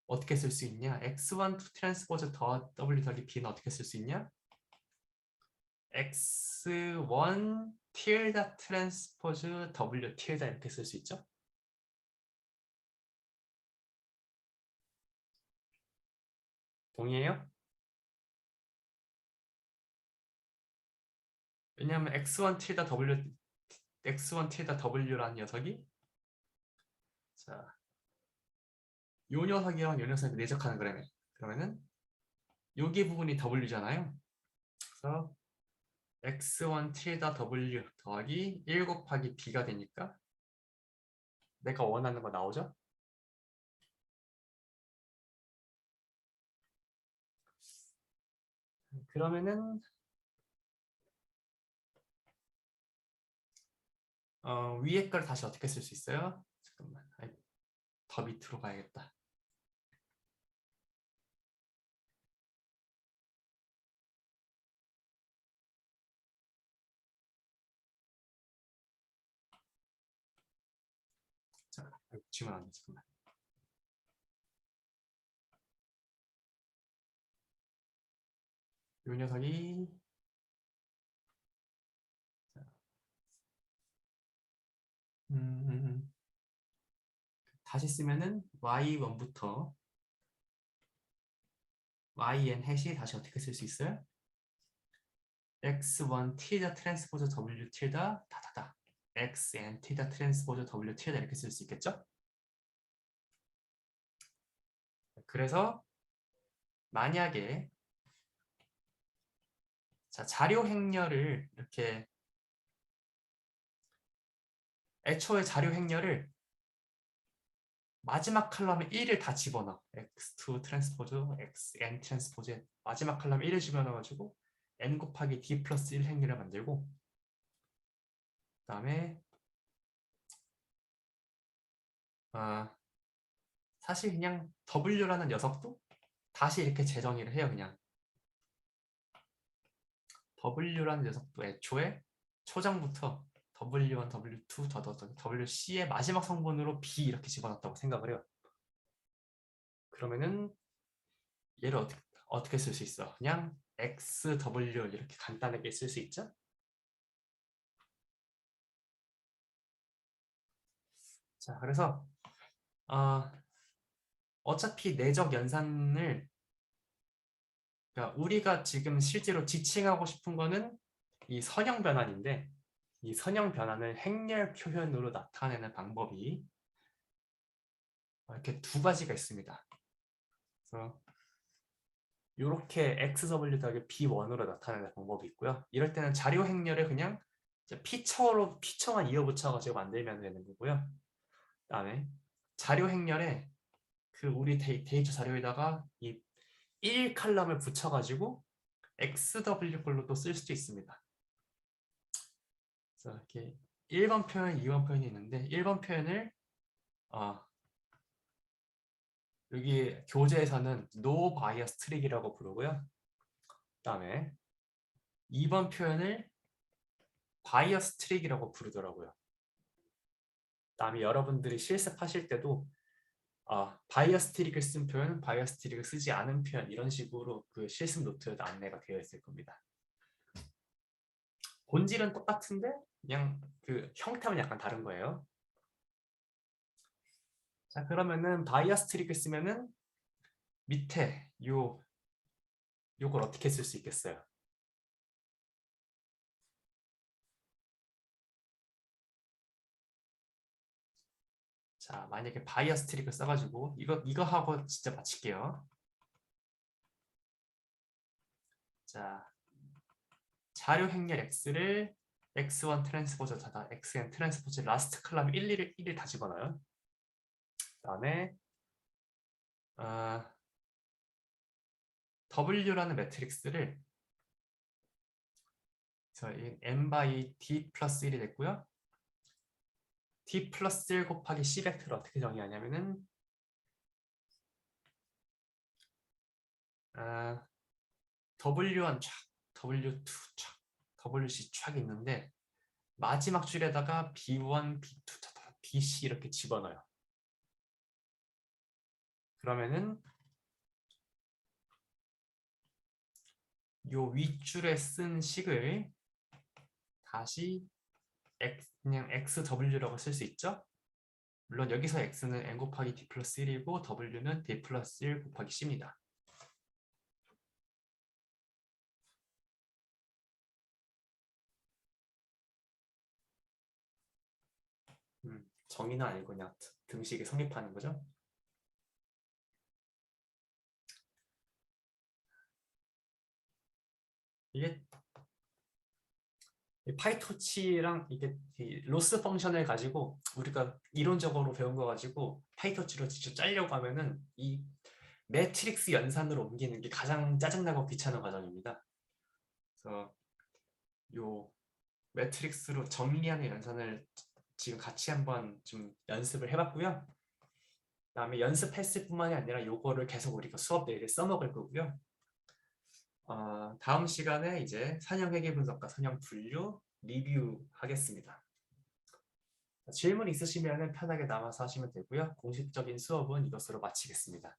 어떻게 쓸 수 있냐? X1 트랜스포즈 더 W 더하기 B는 어떻게 쓸 수 있냐? X1 틸다 트랜스포즈 W 틸다 이렇게 쓸 수 있죠? 동의해요? 왜냐하면 X1 틸다 W X1 틸다 W라는 녀석이 자, 요 녀석이랑 요 녀석이 내적하는 거라며. 그러면은 여기 부분이 W잖아요. 그래서 X1 틸다 W 더하기 1 곱하기 B가 되니까 내가 원하는 거 나오죠? 그러면은 위에 걸 다시 어떻게 쓸 수 있어요? 잠깐만. 아이, 더 밑으로 가야겠다. 자, 지금 안 돼. 잠깐만. 요 녀석이 음, 다시 쓰면은 y1부터 yn 해시 다시 어떻게 쓸 수 있어요? x1 t다 트랜스포즈 w t다 다다다 xn t다 트랜스포즈 w t다 이렇게 쓸 수 있겠죠? 그래서 만약에 자, 자료 행렬을 이렇게 애초에 자료 행렬을 마지막 칼럼에 1을 다 집어넣어. x2 트랜스포즈, xn 트랜스포즈 마지막 칼럼에 1을 집어넣어가지고 n 곱하기 d 플러스 1 행렬을 만들고 그다음에 사실 그냥 w라는 녀석도 다시 이렇게 재정의를 해요. 그냥 w라는 녀석도 애초에 초장부터 w1, w2, wc의 마지막 성분으로 b 이렇게 집어넣었다고 생각을 해요. 그러면은 얘를 어떻게 쓸 수 있어? 그냥 xw 이렇게 간단하게 쓸 수 있죠? 자, 그래서 어차피 내적 연산을 그러니까 우리가 지금 실제로 지칭하고 싶은 거는 이 선형 변환인데 이 선형 변환을 행렬 표현으로 나타내는 방법이 이렇게 두 가지가 있습니다. 그래서 이렇게 XW 더하기 B1으로 나타내는 방법이 있고요. 이럴 때는 자료 행렬을 그냥 P처만 이어붙여가지고 만들면 되는 거고요. 그다음에 자료 행렬에 그 우리 데이터 자료에다가 이 1칼럼을 붙여가지고 XW 걸로 또 쓸 수도 있습니다. 그래서 이렇게 1번 표현, 2번 표현이 있는데 1번 표현을 여기 교재에서는 no bias trick이라고 부르고요. 그다음에 2번 표현을 bias trick이라고 부르더라고요. 그다음에 여러분들이 실습하실 때도 바이어스 트릭을 쓴 표현, 바이어스 트릭을 쓰지 않은 표현 이런 식으로 그 실습 노트에도 안내가 되어 있을 겁니다. 본질은 똑같은데 그냥 그 형태만 약간 다른 거예요. 자, 그러면은 바이어스 트릭을 쓰면은 밑에 요걸 어떻게 쓸 수 있겠어요? 자, 만약에 바이어스 트릭을 써가지고 이거 하고 진짜 마칠게요. 자, 자료 행렬 x를 x1 트랜스포즈 닫아 xn 트랜스포즈 라스트 컬럼 1을 다 집어넣어요. 그다음에 W라는 매트릭스를 n by d 플러스 1이 됐고요. d 플러스 1 곱하기 c 벡터를 어떻게 정의하냐면은 W1 촥, W2 촥, WC 촥 있는데 마지막 줄에다가 B1, B2, BC 이렇게 집어넣어요. 그러면은 요 윗줄에 쓴 식을 다시 그냥 XW라고 쓸 수 있죠? 물론 여기서 X는 N 곱하기 D 플러스 1이고 W는 D 플러스 1 곱하기 C입니다. 정의는 아니고 그냥 등식이 성립하는 거죠. 이게 파이토치랑 이게 로스 펑션을 가지고 우리가 이론적으로 배운 거 가지고 파이토치로 직접 짜려고 하면은 이 매트릭스 연산으로 옮기는 게 가장 짜증나고 귀찮은 과정입니다. 그래서 요 매트릭스로 정리하는 연산을 지금 같이 한번 좀 연습을 해봤고요. 그다음에 연습했을 뿐만이 아니라 요거를 계속 우리가 수업 내에 써먹을 거고요. 다음 시간에 이제 선형 회계 분석과 선형 분류 리뷰하겠습니다. 질문 있으시면 편하게 남아서 하시면 되고요. 공식적인 수업은 이것으로 마치겠습니다.